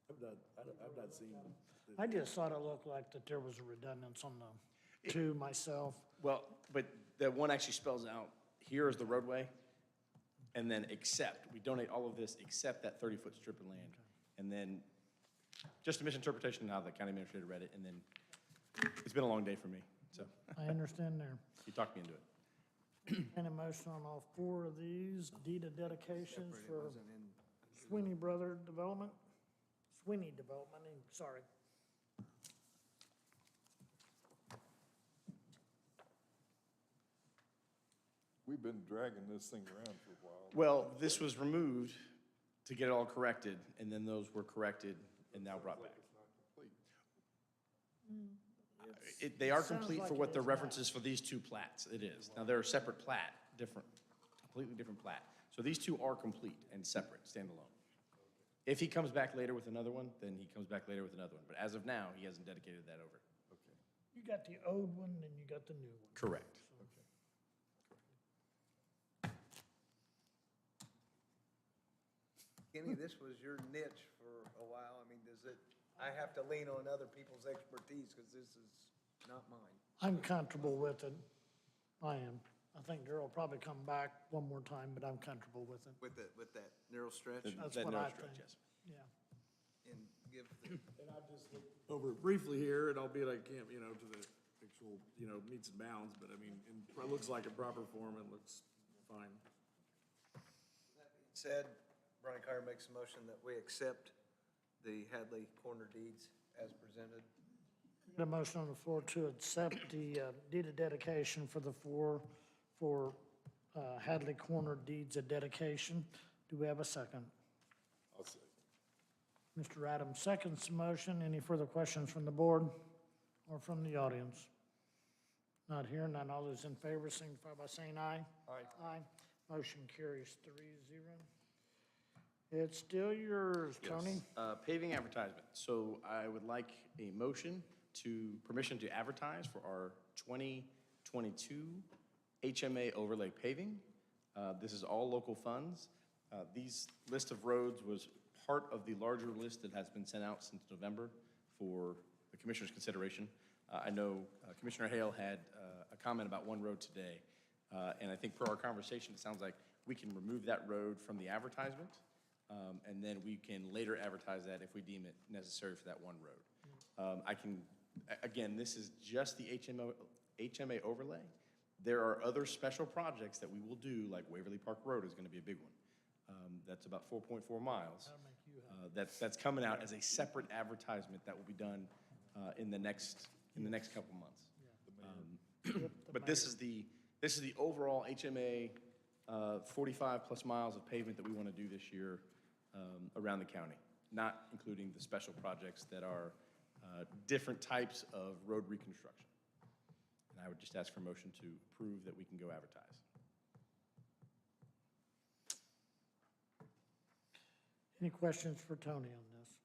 I've not seen. I just thought it looked like that there was a redundance on the 2 myself. Well, but the one actually spells out, here is the roadway, and then accept, we donate all of this except that 30-foot strip of land. And then, just a misinterpretation of how the county administrator read it, and then, it's been a long day for me, so. I understand there. He talked me into it. And a motion on all 4 of these deed of dedications Separate, it for wasn't in. Sweeney Brother Development, Sweeney Development, sorry. We've been dragging this thing around for a while. Well, this was removed to get it all corrected, and then those were corrected and now brought back. It's not complete. They are Sounds complete for like what it the is references for these 2 plats, it is. Now, they're a separate plat, completely different plat. So these 2 are complete and separate, standalone. If he comes back later with another one, then he comes back later with another one. But as of now, he hasn't dedicated that over. Okay. You got the old one and you got the new one. Correct. Kenny, this was your niche for a while. I mean, I have to lean on other people's expertise because this is not mine. I'm comfortable with it. I am. I think Darrell will probably come back one more time, but I'm comfortable with it. With that narrow stretch. That's That what narrow I stretch, think. yes. Yeah. and give the, And I've just looked over it briefly here, and albeit I can't, to the actual, meets and bounds, but I mean, it looks like a proper form, it looks fine. said, Brian Carter makes a motion that we accept the Hadley corner deeds as presented. Got a motion on the floor to accept the deed of dedication for the for Hadley Corner deeds of dedication. Do we have a second? I'll say. Mr. Adams seconds the motion. Any further questions from the board or from the audience? Not here, none. All those in favor signify by saying aye. Aye. Aye. Motion carries 3-0. It's still yours, Tony. Yes. Paving advertisement. So I would like a motion permission to advertise for our 2022 HMA overlay paving. This is all local funds. These list of roads was part of the larger list that has been sent out since November for the commissioner's consideration. I know Commissioner Hale had a comment about one road today, and I think per our conversation, it sounds like we can remove that road from the advertisement, and then we can later advertise that if we deem it necessary for that one road. Again, this is just the HMA overlay. There are other special projects that we will do, like Waverly Park Road is going to be a big one. That's about 4.4 miles. That's coming out as a separate advertisement that will be done in the next couple months. But this is the overall HMA 45 plus miles of pavement that we want to do this year around the county, not including the special projects that are different types of road reconstruction. And I would just ask for a motion to approve that we can go advertise. Any questions for Tony on this?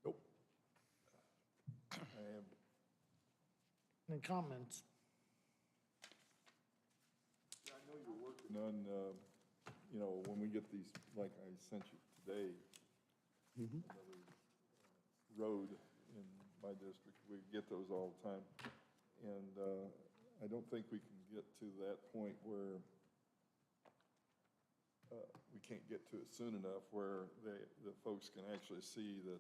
Nope. I am. Any comments? Yeah, I know you're working on, when we get these, like I sent you today, another road in my district, we get those all the time. And I don't think we can get to that point where we can't get to it soon enough where the folks can actually see the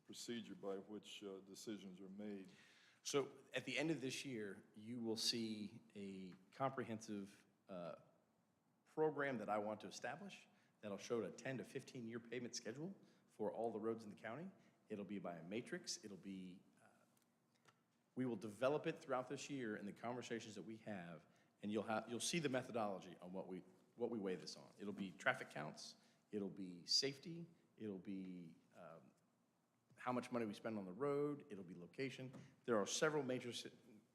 procedure by which decisions are made. So at the end of this year, you will see a comprehensive program that I want to establish that'll show a 10 to 15-year pavement schedule for all the roads in the county. It'll be by a matrix. It'll be, we will develop it throughout this year in the conversations that we have, and you'll see the methodology on what we weigh this on. It'll be traffic counts, it'll be safety, it'll be how much money we spend on the road, it'll be location. There are several major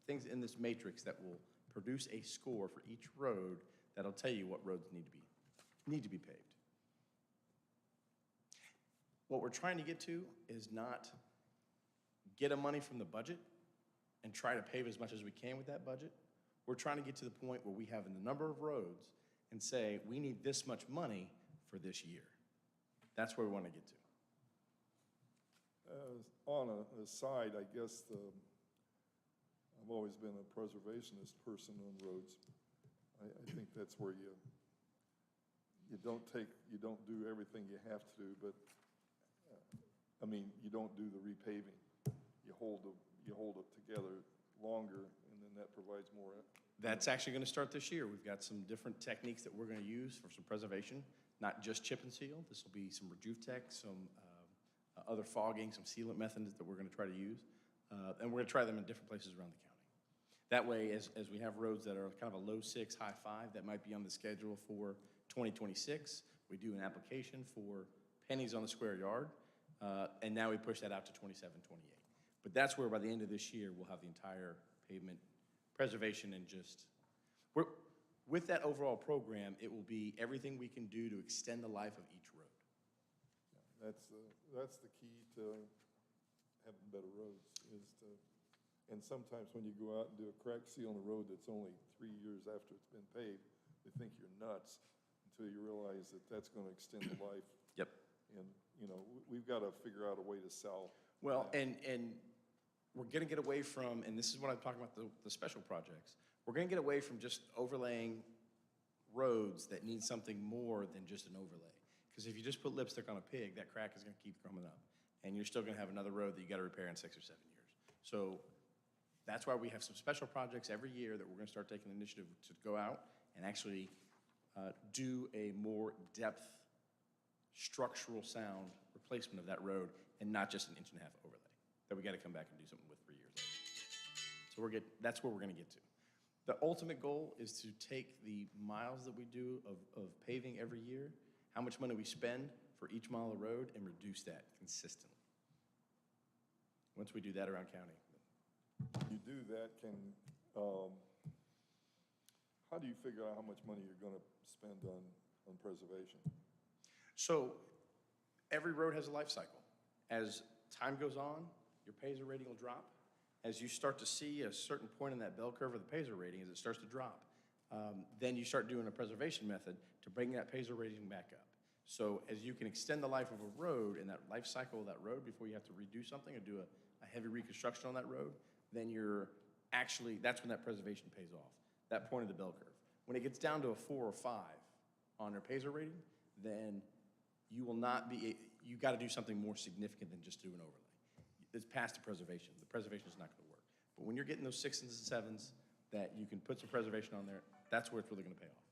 things in this matrix that will produce a score for each road that'll tell you what roads need to be paved. What we're trying to get to is not get a money from the budget and try to pave as much as we can with that budget. We're trying to get to the point where we have a number of roads and say, we need this much money for this year. That's where we want to get to. On a side, I guess I've always been a preservationist person on roads. I think that's where you don't do everything you have to do, but you don't do the repaving. You hold it together longer, and then that provides more. That's actually going to start this year. We've got some different techniques that we're going to use for some preservation, not just chip and seal. This will be some RejuveTech, some other fogging, some sealant methods that we're going to try to use. And we're going to try them in different places around the county. That way, as we have roads that are kind of a low 6, high 5, that might be on the schedule for 2026, we do an application for pennies on the square yard, and now we push that out to 27, 28. But that's where by the end of this year, we'll have the entire pavement preservation and with that overall program, it will be everything we can do to extend the life of each road. Yeah, that's the key to having better roads and sometimes when you go out and do a crack seal on a road that's only 3 years after it's been paved, they think you're nuts until you realize that that's going to extend the life. Yep. And, we've got to figure out a way to sell. Well, and we're going to get away from, and this is what I'm talking about, the special projects. We're going to get away from just overlaying roads that need something more than just an overlay. Because if you just put lipstick on a pig, that crack is gonna keep coming up. And you're still gonna have another road that you gotta repair in 6 or 7 years. So that's why we have some special projects every year that we're gonna start taking the initiative to go out and actually do a more depth, structural sound replacement of that road and not just an 1.5-inch overlay that we gotta come back and do something with 3 years later. So that's where we're gonna get to. The ultimate goal is to take the miles that we do of paving every year, how much money we spend for each mile of road, and reduce that consistently. Once we do that around county. You do that, how do you figure out how much money you're gonna spend on preservation? So every road has a life cycle. As time goes on, your Paisley rating will drop. As you start to see a certain point in that bell curve of the Paisley rating, as it starts to drop, then you start doing a preservation method to bring that Paisley rating back up. So as you can extend the life of a road and that life cycle of that road before you have to redo something or do a heavy reconstruction on that road, then that's when that preservation pays off, that point of the bell curve. When it gets down to a 4 or 5 on your Paisley rating, then you got to do something more significant than just do an overlay. It's past the preservation. The preservation is not going to work. But when you're getting those 6s and 7s that you can put some preservation on there, that's where it's really going to pay off.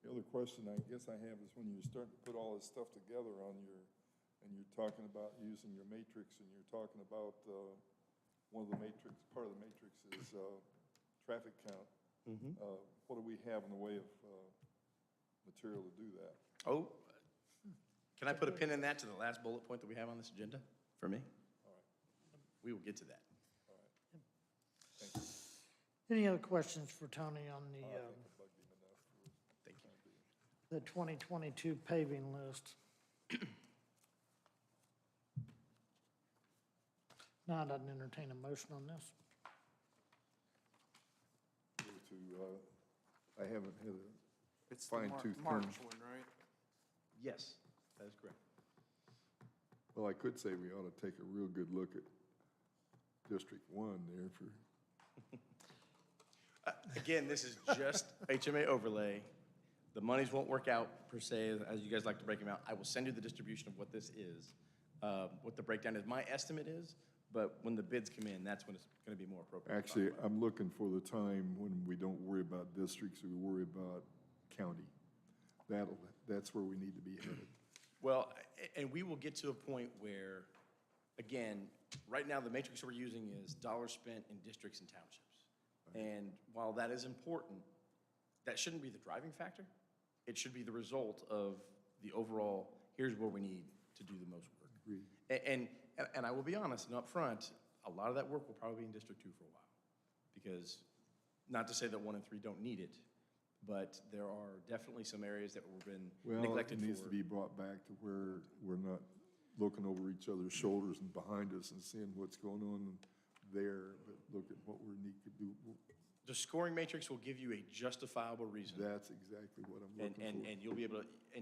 The other question I guess I have is when you start to put all this stuff together and you're talking about using your matrix, and you're talking about, part of the matrix is traffic count. What do we have in the way of material to do that? Oh, can I put a pin in that to the last bullet point that we have on this agenda for me? All right. We will get to that. All right. Thank you. Any other questions for Tony on the, I think it bugged him enough for Thank you. time being. the 2022 paving list? Now I'd entertain a motion on this. I haven't had a It's the fine-tooth March comb. one, right? Yes, that is correct. Well, I could say we ought to take a real good look at District 1 there for, Again, this is just HMA overlay. The monies won't work out per se, as you guys like to break them out. I will send you the distribution of what this is, what the breakdown is. My estimate is, but when the bids come in, that's when it's going to be more appropriate. actually, I'm looking for the time when we don't worry about districts, we worry about county. That's where we need to be headed. Well, and we will get to a point where, again, right now, the matrix we're using is dollars spent in districts and townships. And while that is important, that shouldn't be the driving factor. It should be the result of the overall, here's where we need to do the most work. Agreed. And I will be honest and upfront, a lot of that work will probably be in District 2 for a while. Because, not to say that 1 and 3 don't need it, but there are definitely some areas that have been neglected Well, it needs to be brought back to where we're not looking over each other's shoulders and behind us and seeing what's going on there, but look at what we need to do. The scoring matrix will give you a justifiable reason. That's exactly what I'm looking for. And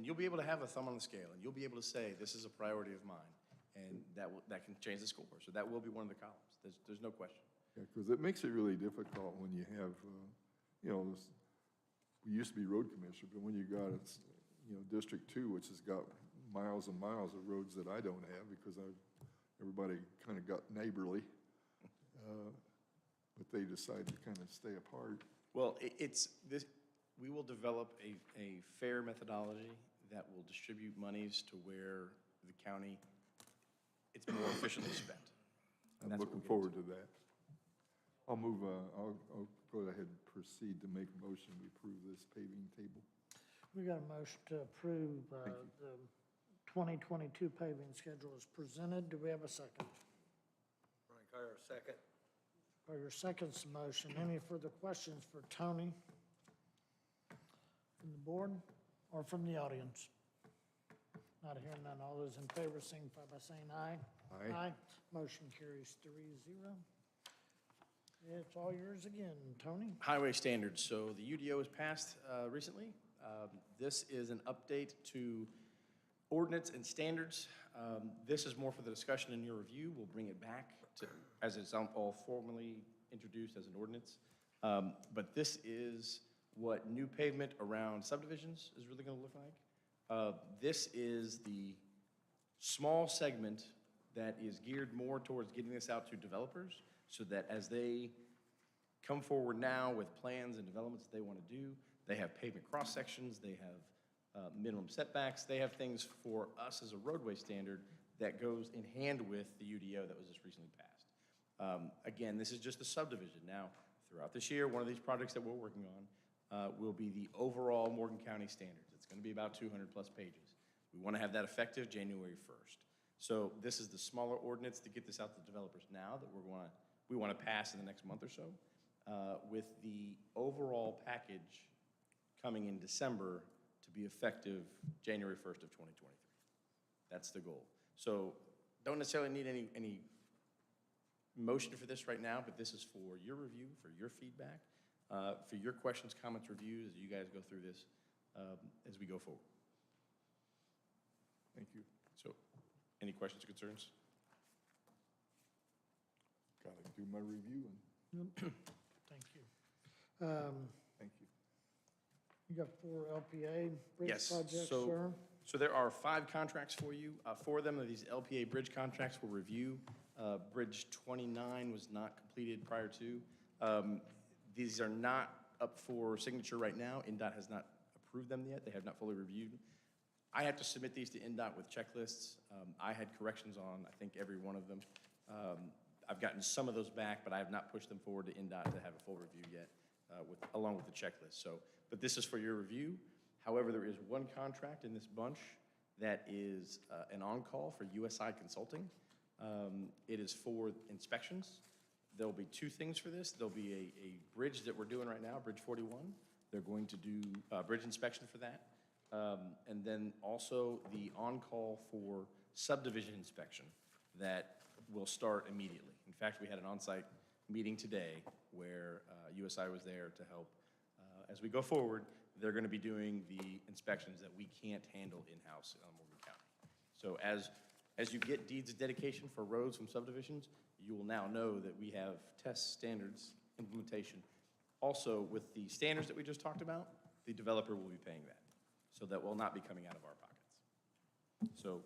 you'll be able to have a thumb on the scale, and you'll be able to say, this is a priority of mine, and that can change the score. So that will be one of the columns. There's no question. Yeah, because it makes it really difficult when you have, we used to be road commissioner, but when you got, District 2, which has got miles and miles of roads that I don't have because everybody kind of got neighborly, but they decided to kind of stay apart. Well, we will develop a fair methodology that will distribute monies to where the county, it's more efficiently spent. I'm looking forward to that. I'll go ahead and proceed to make a motion. We approve this paving table. We got a motion to approve the 2022 paving schedule as presented. Do we have a second? Brian Kyer, second. Carter seconds the motion. Any further questions for Tony? From the board or from the audience? Not hearing none. All those in favor signify by saying aye. Aye. Motion carries 3-0. It's all yours again, Tony. Highway standards. So the UDO was passed recently. This is an update to ordinance and standards. This is more for the discussion and your review. We'll bring it back as it's all formally introduced as an ordinance. But this is what new pavement around subdivisions is really going to look like. This is the small segment that is geared more towards getting this out to developers so that as they come forward now with plans and developments that they want to do, they have pavement cross-sections, they have minimum setbacks, they have things for us as a roadway standard that goes in hand with the UDO that was just recently passed. Again, this is just the subdivision. Now, throughout this year, one of these projects that we're working on will be the overall Morgan County standards. It's going to be about 200-plus pages. We want to have that effective January 1st. So this is the smaller ordinance to get this out to developers now that we want to pass in the next month or so, with the overall package coming in December to be effective January 1st of 2023. That's the goal. So don't necessarily need any motion for this right now, but this is for your review, for your feedback, for your questions, comments, reviews as you guys go through this as we go forward. Thank you. So any questions or concerns? Got to do my review and Thank you. thank you. You got 4 LPA bridge Yes, projects, so- sir? So there are 5 contracts for you. 4 of them are these LPA bridge contracts we'll review. Bridge 29 was not completed prior to. These are not up for signature right now. NDOT has not approved them yet. They have not fully reviewed. I have to submit these to NDOT with checklists. I had corrections on, I think, every one of them. I've gotten some of those back, but I have not pushed them forward to NDOT to have a full review yet, along with the checklist. So, but this is for your review. However, there is one contract in this bunch that is an on-call for USI Consulting. It is for inspections. There'll be 2 things for this. There'll be a bridge that we're doing right now, Bridge 41. They're going to do a bridge inspection for that. And then also the on-call for subdivision inspection that will start immediately. In fact, we had an on-site meeting today where USI was there to help. As we go forward, they're going to be doing the inspections that we can't handle in-house in Morgan County. So as you get deeds of dedication for roads from subdivisions, you will now know that we have test standards implementation. Also, with the standards that we just talked about, the developer will be paying that. So that will not be coming out of our pockets. So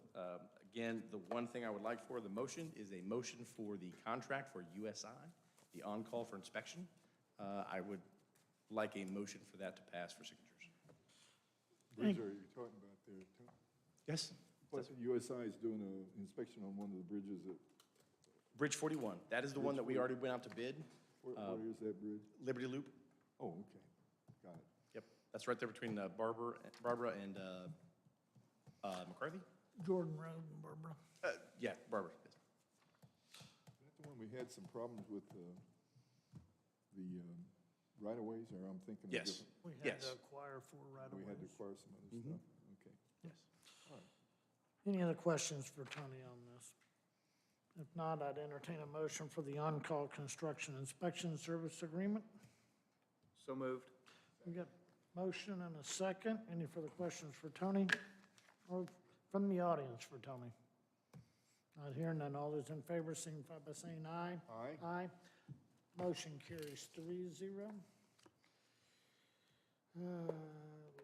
again, the one thing I would like for the motion is a motion for the contract for USI, the on-call for inspection. I would like a motion for that to pass for signatures. Bridge are you talking about there, Tom? Yes. Plus, USI is doing an inspection on one of the bridges at, Bridge 41, that is the one that we already went out to bid. where is that bridge? Liberty Loop. Oh, okay, got it. Yep, that's right there between Barbara and McCarthy? Jordan Road and Barbara. Yeah, Barbara. Yes. Is that the one we had some problems with the right-of-ways, or I'm thinking of Yes. different? We had Yes. to acquire 4 right We of had to ways. acquire some other stuff, okay. Yes. Any other questions for Tony on this? If not, I'd entertain a motion for the on-call construction inspection service agreement. So moved. We got motion and a second. Any further questions for Tony? Or from the audience for Tony? Not hearing none. All those in favor signify by saying aye. Aye. Aye. Motion carries 3-0.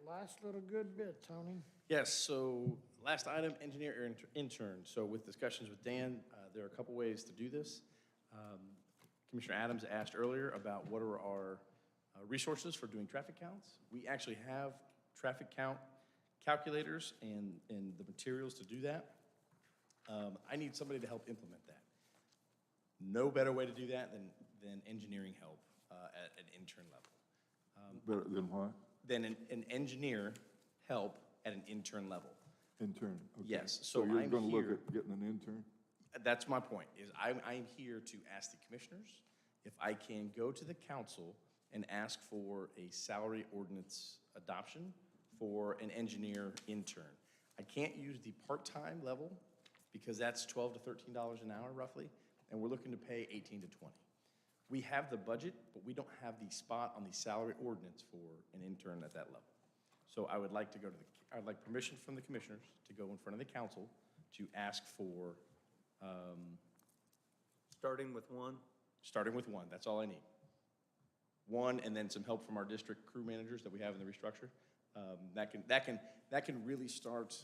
Last little good bit, Tony. Yes, so last item, engineer or intern. So with discussions with Dan, there are a couple ways to do this. Commissioner Adams asked earlier about what are our resources for doing traffic counts. We actually have traffic count calculators and the materials to do that. I need somebody to help implement that. No better way to do that than engineering help at an intern level. Better than what? Than an engineer help at an intern level. Intern, okay. Yes, So so you're I'm gonna look here- at getting an intern? That's my point, is I'm here to ask the commissioners if I can go to the council and ask for a salary ordinance adoption for an engineer intern. I can't use the part-time level because that's $12 to $13 an hour roughly, and we're looking to pay 18 to 20. We have the budget, but we don't have the spot on the salary ordinance for an intern at that level. So I would like to I'd like permission from the commissioners to go in front of the council to ask for, Starting with 1? starting with 1, that's all I need. 1, and then some help from our district crew managers that we have in the restructure. That can really start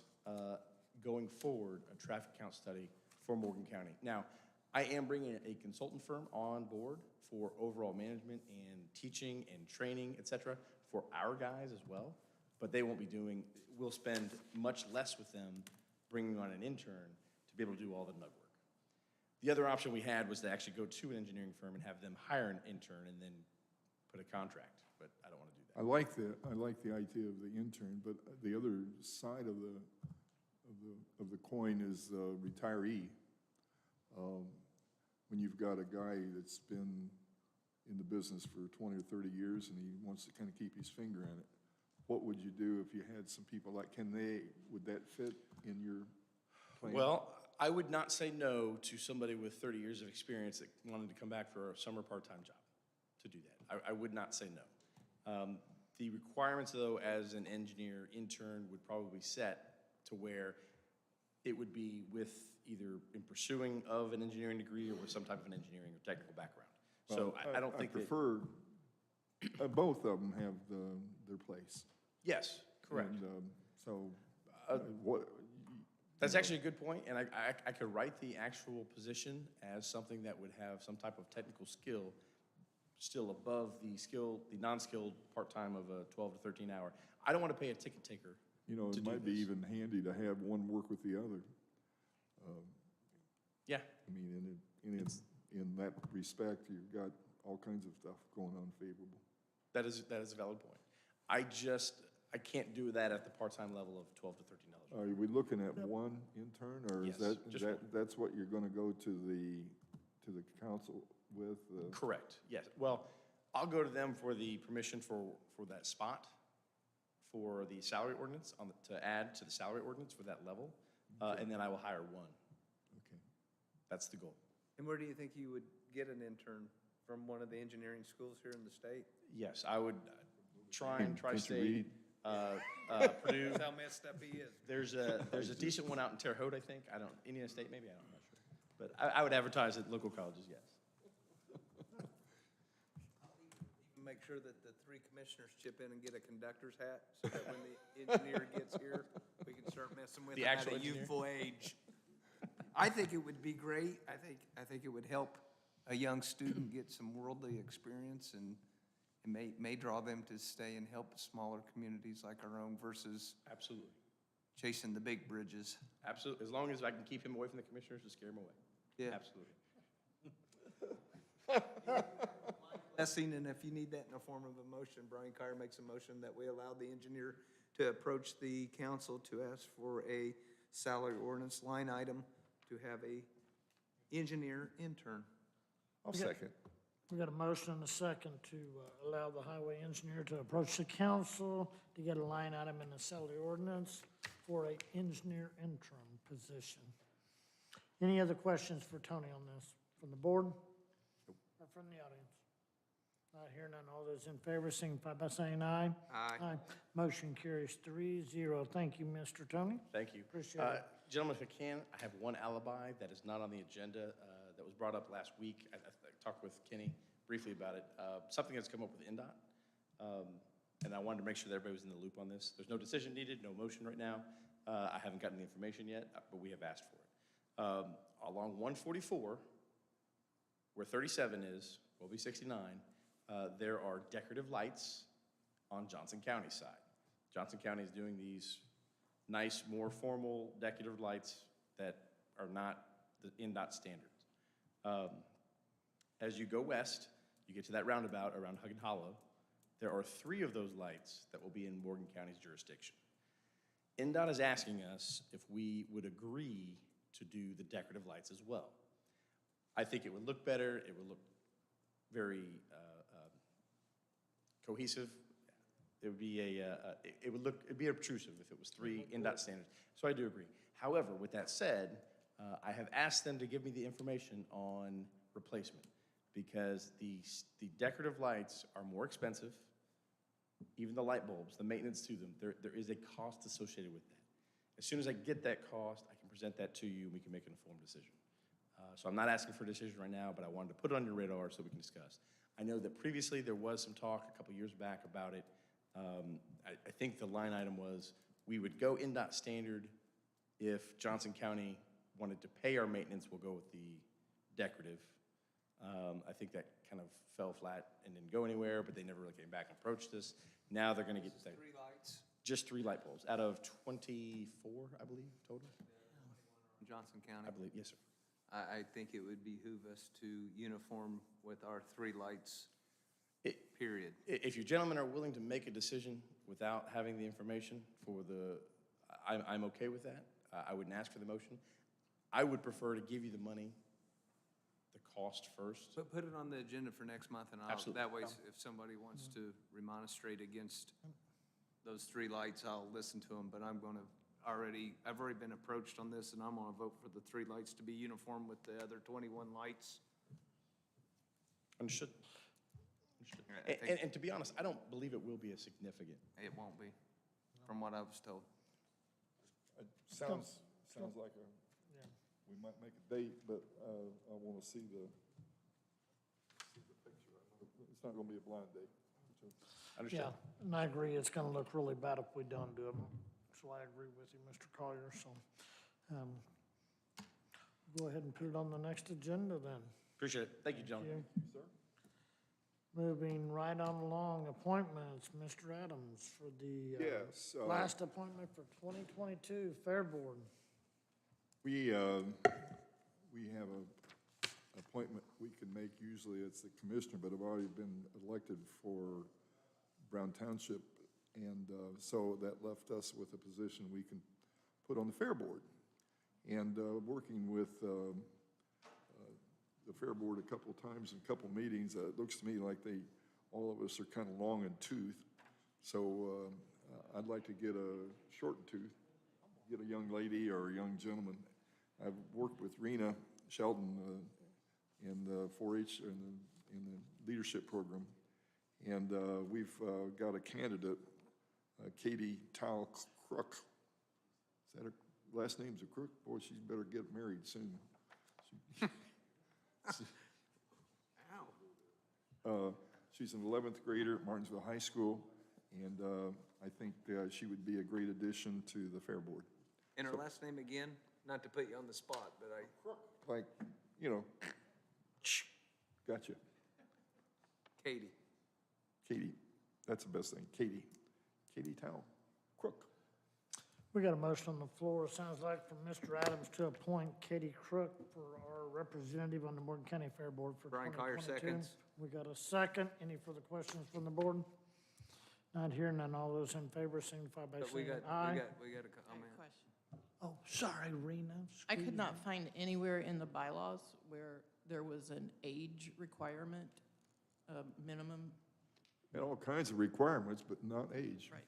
going forward a traffic count study for Morgan County. Now, I am bringing a consultant firm on board for overall management and teaching and training, et cetera, for our guys as well, but they won't be doing, we'll spend much less with them bringing on an intern to be able to do all the nug work. The other option we had was to actually go to an engineering firm and have them hire an intern and then put a contract, but I don't want to do that. I like the idea of the intern, but the other side of the coin is retiree. When you've got a guy that's been in the business for 20 or 30 years and he wants to kind of keep his finger on it, what would you do if you had some people like, would that fit in your plan? Well, I would not say no to somebody with 30 years of experience that wanted to come back for a summer part-time job to do that. I would not say no. The requirements, though, as an engineer intern would probably set to where it would be with either in pursuing of an engineering degree or with some type of an engineering or technical background. So I don't think I prefer, both of them have their place. Yes, correct. And what? That's actually a good point, and I could write the actual position as something that would have some type of technical skill still above the non-skilled part-time of a 12 to 13 hour. I don't want to pay a ticket taker. It might be even handy to have one work with the other. Yeah. I mean, in that respect, you've got all kinds of stuff going on favorable. That is a valid point. I can't do that at the part-time level of $12 to $13. Are we looking at one intern, or Yes, just one. that's what you're gonna go to the council with? Correct, yes. Well, I'll go to them for the permission for that spot for the salary ordinance, to add to the salary ordinance for that level, and then I will hire one. Okay. That's the goal. And where do you think you would get an intern? From one of the engineering schools here in the state? Yes, I would try and Can't you tri-state, read? Purdue. That's how messed up he is. There's a decent one out in Terre Haute, I think. Indiana State, maybe, I'm not sure. But I would advertise at local colleges, yes. Make sure that the three commissioners chip in and get a conductor's hat, so that when the engineer gets here, we can start messing with The him at actual a engineer? youthful age. I think it would be great. I think it would help a young student get some worldly experience and may draw them to stay and help smaller communities like our own versus Absolutely. chasing the big bridges. Absolutely. As long as I can keep him away from the commissioners to scare him away. Yeah. Absolutely. Blessing, and if you need that in the form of a motion, Brian Kyer makes a motion that we allow the engineer to approach the council to ask for a salary ordinance line item to have a engineer intern. I'll second. We got a motion and a second to allow the highway engineer to approach the council to get a line item in the salary ordinance for a engineer interim position. Any other questions for Tony on this from the board or from the audience? Not hearing none. All those in favor signify by saying aye. Aye. Motion carries 3-0. Thank you, Mr. Tony. Thank you. Appreciate it. Gentlemen, if I can, I have one alibi that is not on the agenda that was brought up last week. I talked with Kenny briefly about it. Something that's come up with NDOT, and I wanted to make sure that everybody was in the loop on this. There's no decision needed, no motion right now. I haven't gotten the information yet, but we have asked for it. Along 144, where 37 is, will be 69, there are decorative lights on Johnson County's side. Johnson County is doing these nice, more formal decorative lights that are not the NDOT standards. As you go west, you get to that roundabout around Huggin Hollow, there are 3 of those lights that will be in Morgan County's jurisdiction. NDOT is asking us if we would agree to do the decorative lights as well. I think it would look better, it would look very cohesive. It would be it'd be obtrusive if it was 3 NDOT standards. So I do agree. However, with that said, I have asked them to give me the information on replacement because the decorative lights are more expensive. Even the light bulbs, the maintenance to them, there is a cost associated with that. As soon as I get that cost, I can present that to you and we can make an informed decision. So I'm not asking for a decision right now, but I wanted to put it on your radar so we can discuss. I know that previously there was some talk a couple years back about it I think the line item was, we would go NDOT standard if Johnson County wanted to pay our maintenance, we'll go with the decorative. I think that kind of fell flat and didn't go anywhere, but they never really came back and approached us. Now they're gonna get the. 3 lights, Just 3 light bulbs out of 24, I believe, total? in Johnson County. I believe, yes, sir. I think it would behoove us to uniform with our 3 lights, period. If you gentlemen are willing to make a decision without having the information for the, I'm okay with that. I wouldn't ask for the motion. I would prefer to give you the money, the cost first. But put it on the agenda for next month, and Absolutely. that way, if somebody wants to remonstrate against those 3 lights, I'll listen to them, but I've already been approached on this, and I'm gonna vote for the 3 lights to be uniform with the other 21 lights. Understood. I think And to be honest, I don't believe it will be a significant. it won't be, from what I was told. It sounds like we might make a date, but I want to see the picture. It's not going to be a blind date. Yeah, and I agree, it's gonna look really bad if we don't do it, so I agree with you, Mr. Collier, so. Go ahead and put it on the next agenda then. Appreciate it. Thank you, gentlemen. Sir? Moving right on along, appointments, Mr. Adams, for the Yes. last appointment for 2022 Fair Board. We have a appointment we can make, usually it's the commissioner, but I've already been elected for Brown Township, and so that left us with a position we can put on the Fair Board. And working with the Fair Board a couple of times in a couple of meetings, it looks to me like all of us are kind of long in tooth. So I'd like to get a short tooth, get a young lady or a young gentleman. I've worked with Rena Sheldon in the 4-H in the leadership program, and we've got a candidate, Katie Towle Crook. Is that her last name's a Crook? Boy, she better get married soon. She's an 11th grader at Martinsville High School, and I think she would be a great addition to the Fair Board. And her last name again, not to put you on the spot, but Like, gotcha. Katie. Katie, that's the best thing, Katie Towle Crook. We got a motion on the floor, it sounds like, from Mr. Adams to appoint Katie Crook for our representative on the Morgan County Fair Board for Brian 2022. Collier seconds. We got a second. Any further questions from the board? Not hearing none. All those in favor signify by But we saying got, aye. we got a comment. Question. Oh, sorry, Rena. I could Squeeze not in. find anywhere in the bylaws where there was an age requirement, minimum, And all kinds of requirements, but not age. right?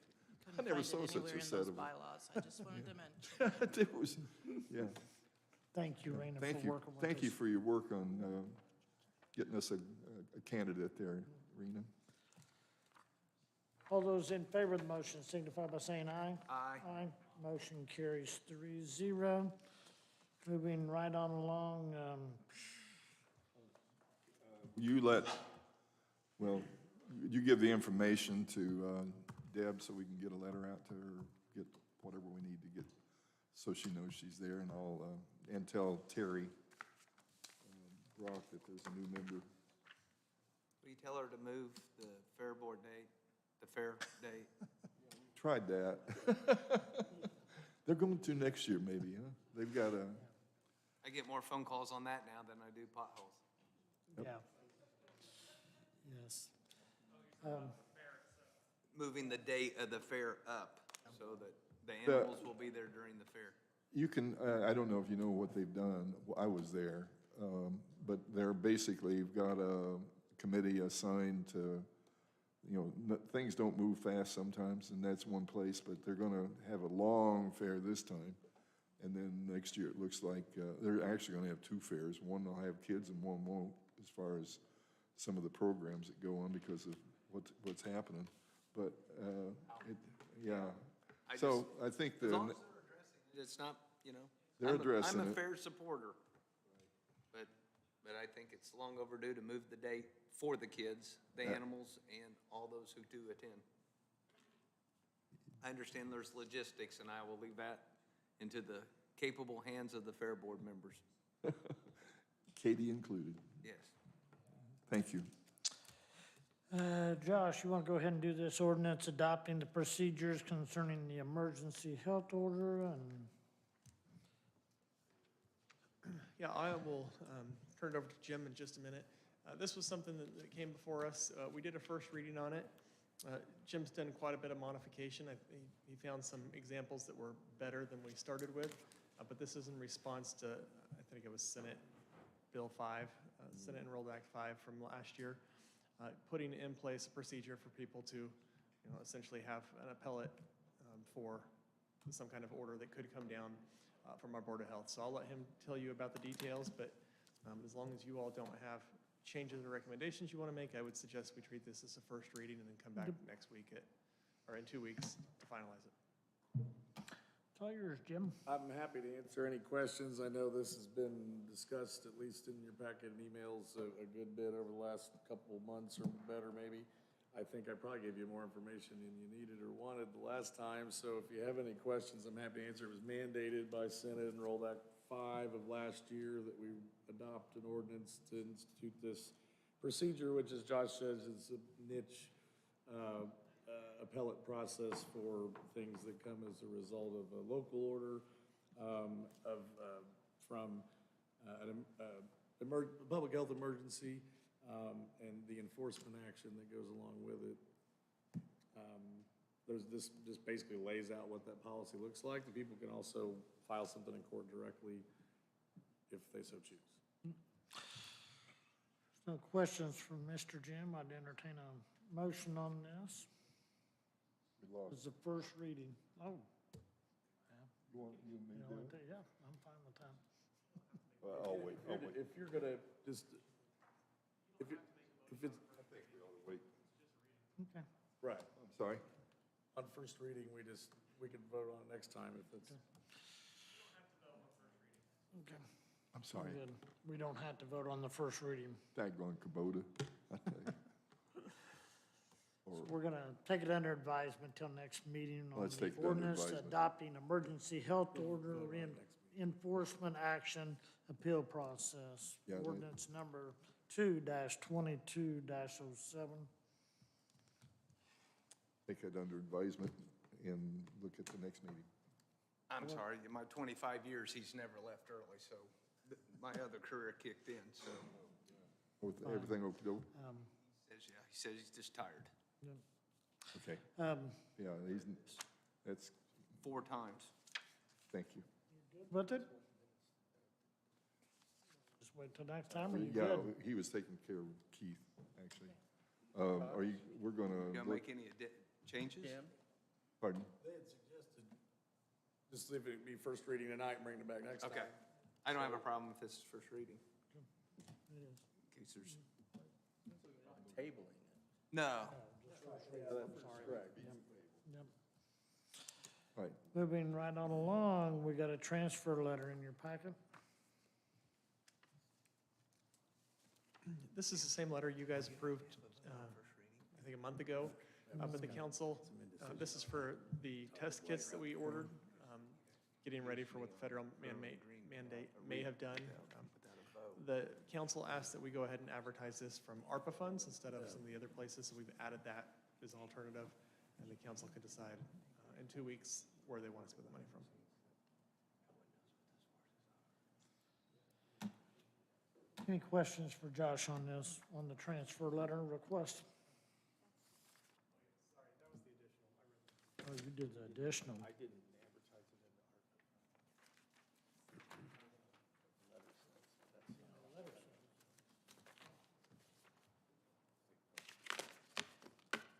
I Couldn't never find saw it such anywhere a in set those of them. bylaws. I just wanted to mention. There was, yeah. Thank you, Rena, Thank for you, working with us. thank you for your work on getting us a candidate there, Rena. All those in favor of the motion signify by saying aye. Aye. Aye. Motion carries 3-0. Moving right on along, you give the information to Deb so we can get a letter out to her, get whatever we need to get, so she knows she's there, and and tell Terry Brock that there's a new member. Will you tell her to move the fair board date, the fair date? Tried that. They're going to next year, maybe, huh? They've got a, I get more phone calls on that now than I do potholes. yeah. Yes. Moving the date of the fair up so that the animals will be there during the fair. you can, I don't know if you know what they've done. I was there. But they're basically got a committee assigned to, things don't move fast sometimes, and that's one place, but they're gonna have a long fair this time. And then next year, it looks like, they're actually gonna have two fairs. One will have kids and one won't, as far as some of the programs that go on because of what's happening. But, yeah. So I think As the, long as they're addressing it, it's not, They're addressing I'm a it. fair supporter. But I think it's long overdue to move the date for the kids, the animals, and all those who do attend. I understand there's logistics, and I will leave that into the capable hands of the Fair Board members. Katie included. Yes. Thank you. Josh, you want to go ahead and do this ordinance adopting the procedures concerning the emergency health order and? Yeah, I will turn it over to Jim in just a minute. This was something that came before us. We did a first reading on it. Jim's done quite a bit of modification. He found some examples that were better than we started with, but this is in response to, I think it was Senate Bill 5, Senate Enrolled Act 5 from last year, putting in place a procedure for people to, essentially have an appellate for some kind of order that could come down from our Board of Health. So I'll let him tell you about the details, but as long as you all don't have changes or recommendations you want to make, I would suggest we treat this as a first reading and then come back next week or in 2 weeks to finalize it. It's all yours, Jim. I'm happy to answer any questions. I know this has been discussed, at least in your packet and emails, a good bit over the last couple of months or better maybe. I think I probably gave you more information than you needed or wanted the last time, so if you have any questions, I'm happy to answer. It was mandated by Senate Enrolled Act 5 of last year that we adopt an ordinance to institute this procedure, which, as Josh says, is a niche appellate process for things that come as a result of a local order from a public health emergency and the enforcement action that goes along with it. This basically lays out what that policy looks like. The people can also file something in court directly if they so choose. No questions from Mr. Jim. I'd entertain a motion on this. We lost. It's the first reading. Oh. You want me to do it? Yeah, I'm fine with that. I'll wait. If you're gonna just, if it's, I think we ought to wait. Okay. right, I'm sorry? on first reading, we can vote on it next time if it's. Okay. I'm sorry. Good. We don't have to vote on the first reading. Daggone Kubota, I tell you. So we're going to take it under advisement till next meeting on Let's the take it under ordinance advisement. adopting emergency health order enforcement action appeal process. Yeah, they- Ordinance number 2-22-07. Take it under advisement and look at the next meeting. I'm sorry, in my 25 years, he's never left early, so my other career kicked in, so. With everything okey-doke? He says he's just tired. Okay. Yeah, that's, 4 times. thank you. With it? Just wait till next time, or you Yeah, good? he was taking care of Keith, actually. We're gonna. You gonna make any changes? Pardon? They had suggested, just leave it be first reading tonight and bring it back next time. Okay. I don't have a problem if this is first reading, It is. in case there's, Tabling it. no. Correct. Yep. Right. Moving right on along, we got a transfer letter in your packet. This is the same letter you guys approved, I think a month ago, up at the council. This is for the test kits that we ordered, getting ready for what the federal mandate may have done. The council asked that we go ahead and advertise this from ARPA funds instead of some of the other places, so we've added that as an alternative, and the council could decide in 2 weeks where they want to spend the money from. Any questions for Josh on this, on the transfer letter request? Oh, you did the additional. I didn't advertise it in the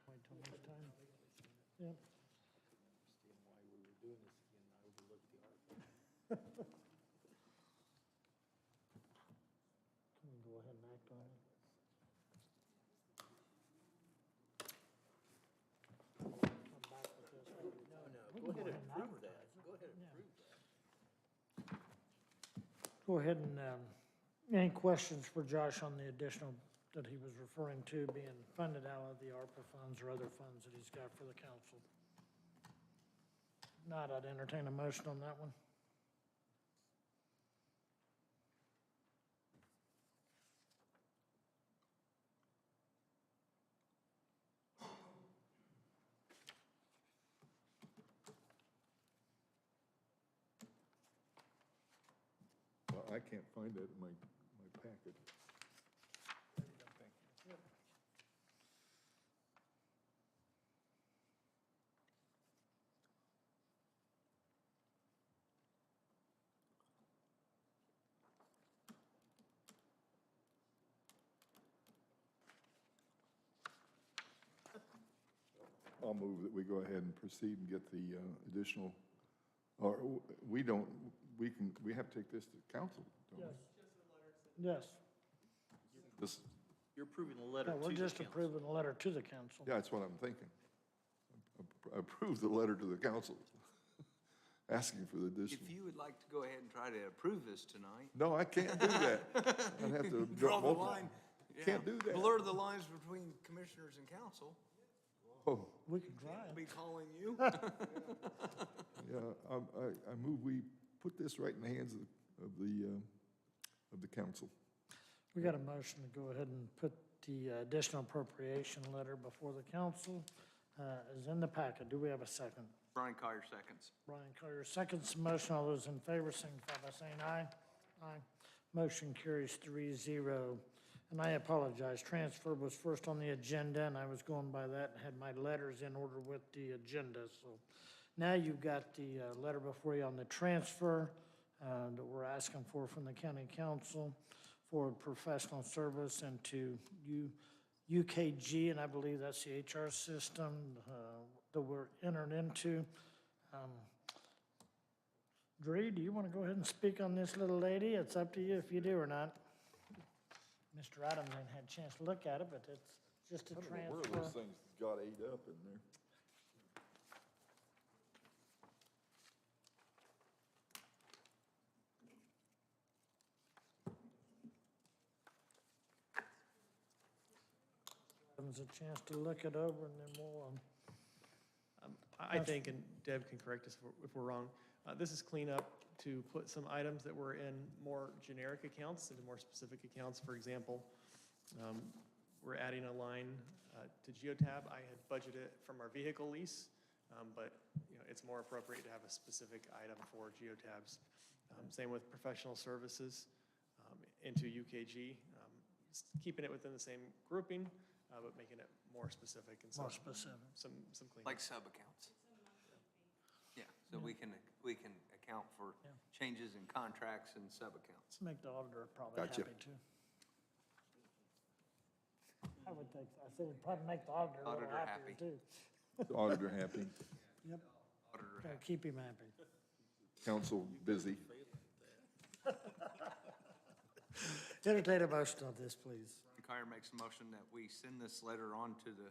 Wait till next time. Yep. Understand why we were doing this again, I overlooked the article. Can we go ahead and act on it? Come back with this. We Go can ahead and approve advertise that, it. go ahead and Yeah. approve that. Go ahead and, any questions for Josh on the additional that he was referring to being funded out of the ARPA funds or other funds that he's got for the council? Not, I'd entertain a motion on that one. Well, I can't find that in my packet. I'll move that we go ahead and proceed and get the additional, or we don't, we have to take this to council, don't we? Yes. This, You're approving the letter No, to we're the just council. approving the letter to the council. yeah, that's what I'm thinking. Approve the letter to the council, asking for the additional. If you would like to go ahead and try to approve this tonight. No, I can't do that. I'd have to. Draw the multiple- line. Can't do that. Blur the lines between commissioners and council. Oh, We can try I'll it. be calling you. yeah, I move we put this right in the hands of the council. We got a motion to go ahead and put the additional appropriation letter before the council, is in the packet. Do we have a second? Brian Collier seconds. Brian Collier seconds the motion. All those in favor signify by saying aye. Aye. Motion carries 3-0. And I apologize, transfer was first on the agenda, and I was going by that and had my letters in order with the agenda. So now you've got the letter before you on the transfer that we're asking for from the county council for professional service into UKG, and I believe that's the HR system that we're entering into. Dree, do you want to go ahead and speak on this little lady? It's up to you if you do or not. Mr. Adams ain't had a chance to look at it, but it's just a I don't know where transfer. those things got ate up in there. Adams a chance to look it over, and then we'll, I think, and Deb can correct us if we're wrong, this is cleanup to put some items that were in more generic accounts into more specific accounts. For example, we're adding a line to Geotab. I had budgeted from our vehicle lease, but it's more appropriate to have a specific item for Geotabs. Same with professional services into UKG, keeping it within the same grouping, but making it more specific and more specific. some cleanup. Like sub-accounts. Yeah, so we can account for changes in contracts and sub-accounts. Let's make the auditor probably Gotcha. happy too. I would think, I said it'd probably make the auditor a little Auditor happier happy. too. The auditor happy, Yep, Auditor gotta keep him happy. council busy. Entertain a motion on this, please. Collier makes a motion that we send this letter on to the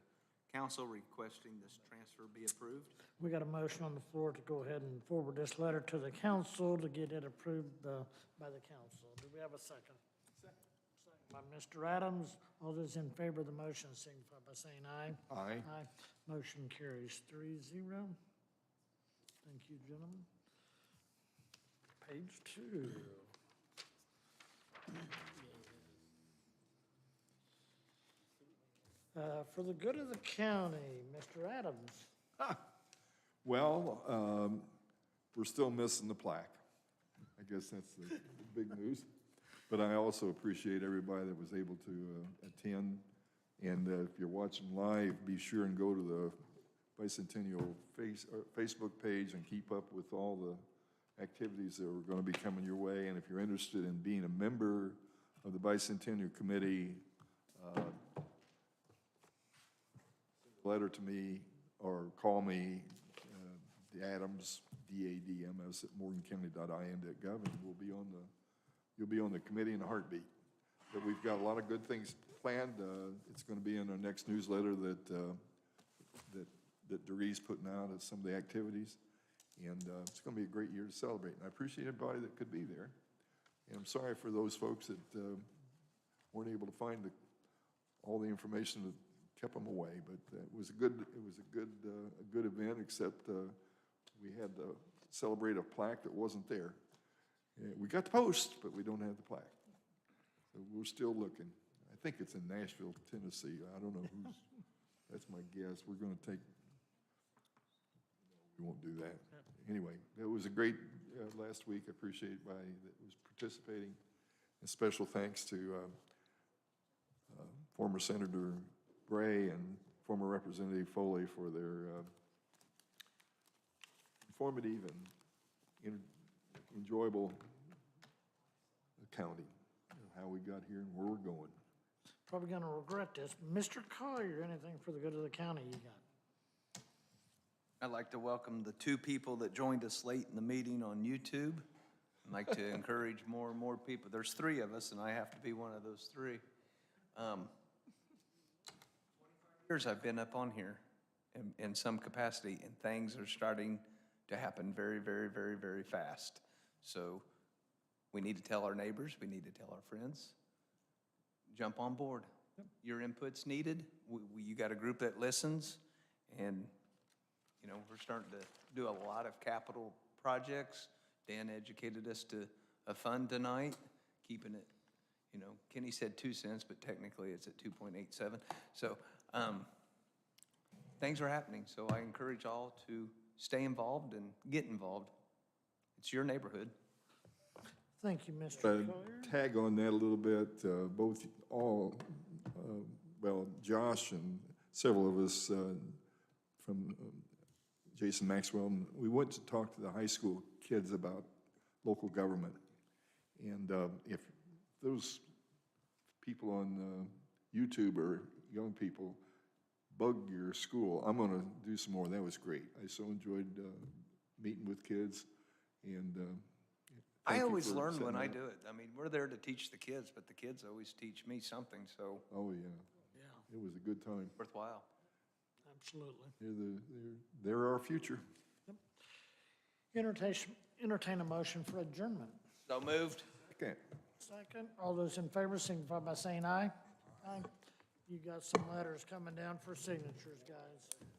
council requesting this transfer be approved. We got a motion on the floor to go ahead and forward this letter to the council to get it approved by the council. Do we have a second? Second. By Mr. Adams. All those in favor of the motion signify by saying aye. Aye. Aye. Motion carries 3-0. Thank you, gentlemen. Page 2. For the good of the county, Mr. Adams. Well, we're still missing the plaque. I guess that's the big news. But I also appreciate everybody that was able to attend. And if you're watching live, be sure and go to the Bicentennial Facebook page and keep up with all the activities that are going to be coming your way. And if you're interested in being a member of the Bicentennial Committee, send a letter to me or call me, Adams, DADMS, at morgancounty.in.gov, and you'll be on the committee in a heartbeat. But we've got a lot of good things planned. It's going to be in our next newsletter that Doree's putting out of some of the activities. And it's going to be a great year to celebrate. And I appreciate everybody that could be there. And I'm sorry for those folks that weren't able to find all the information that kept them away. But it was a good event, except we had to celebrate a plaque that wasn't there. We got the post, but we don't have the plaque. So we're still looking. I think it's in Nashville, Tennessee. I don't know who's, that's my guess. We're gonna take, we won't do that. Anyway, it was a great last week. I appreciate everybody that was participating. And special thanks to former Senator Bray and former Representative Foley for their informative and enjoyable accounting of how we got here and where we're going. Probably gonna regret this. Mr. Collier, anything for the good of the county you got? I'd like to welcome the 2 people that joined us late in the meeting on YouTube. I'd like to encourage more and more people. There's 3 of us, and I have to be one of those 3. 25 years I've been up on here in some capacity, and things are starting to happen very, very, very, very fast. So we need to tell our neighbors, we need to tell our friends, jump on board. Your input's needed. You got a group that listens, and you know, we're starting to do a lot of capital projects. Dan educated us to a fund tonight, keeping it, you know, Kenny said 2 cents, but technically it's at 2.87. So things are happening. So I encourage all to stay involved and get involved. It's your neighborhood. Thank you, Mr. Collier. Tag on that a little bit, well, Josh and several of us from Jason Maxwell, we went to talk to the high school kids about local government. And if those people on YouTube or young people bug your school, I'm gonna do some more. That was great. I so enjoyed meeting with kids, and I always learn when I do it. I mean, we're there to teach the kids, but the kids always teach me something, so. Oh, yeah. Yeah, It was a good time. Worthwhile. absolutely. They're our future. Entertain a motion for adjournment. So moved. Okay. Second, all those in favor signify by saying aye. Aye. You got some letters coming down for signatures, guys.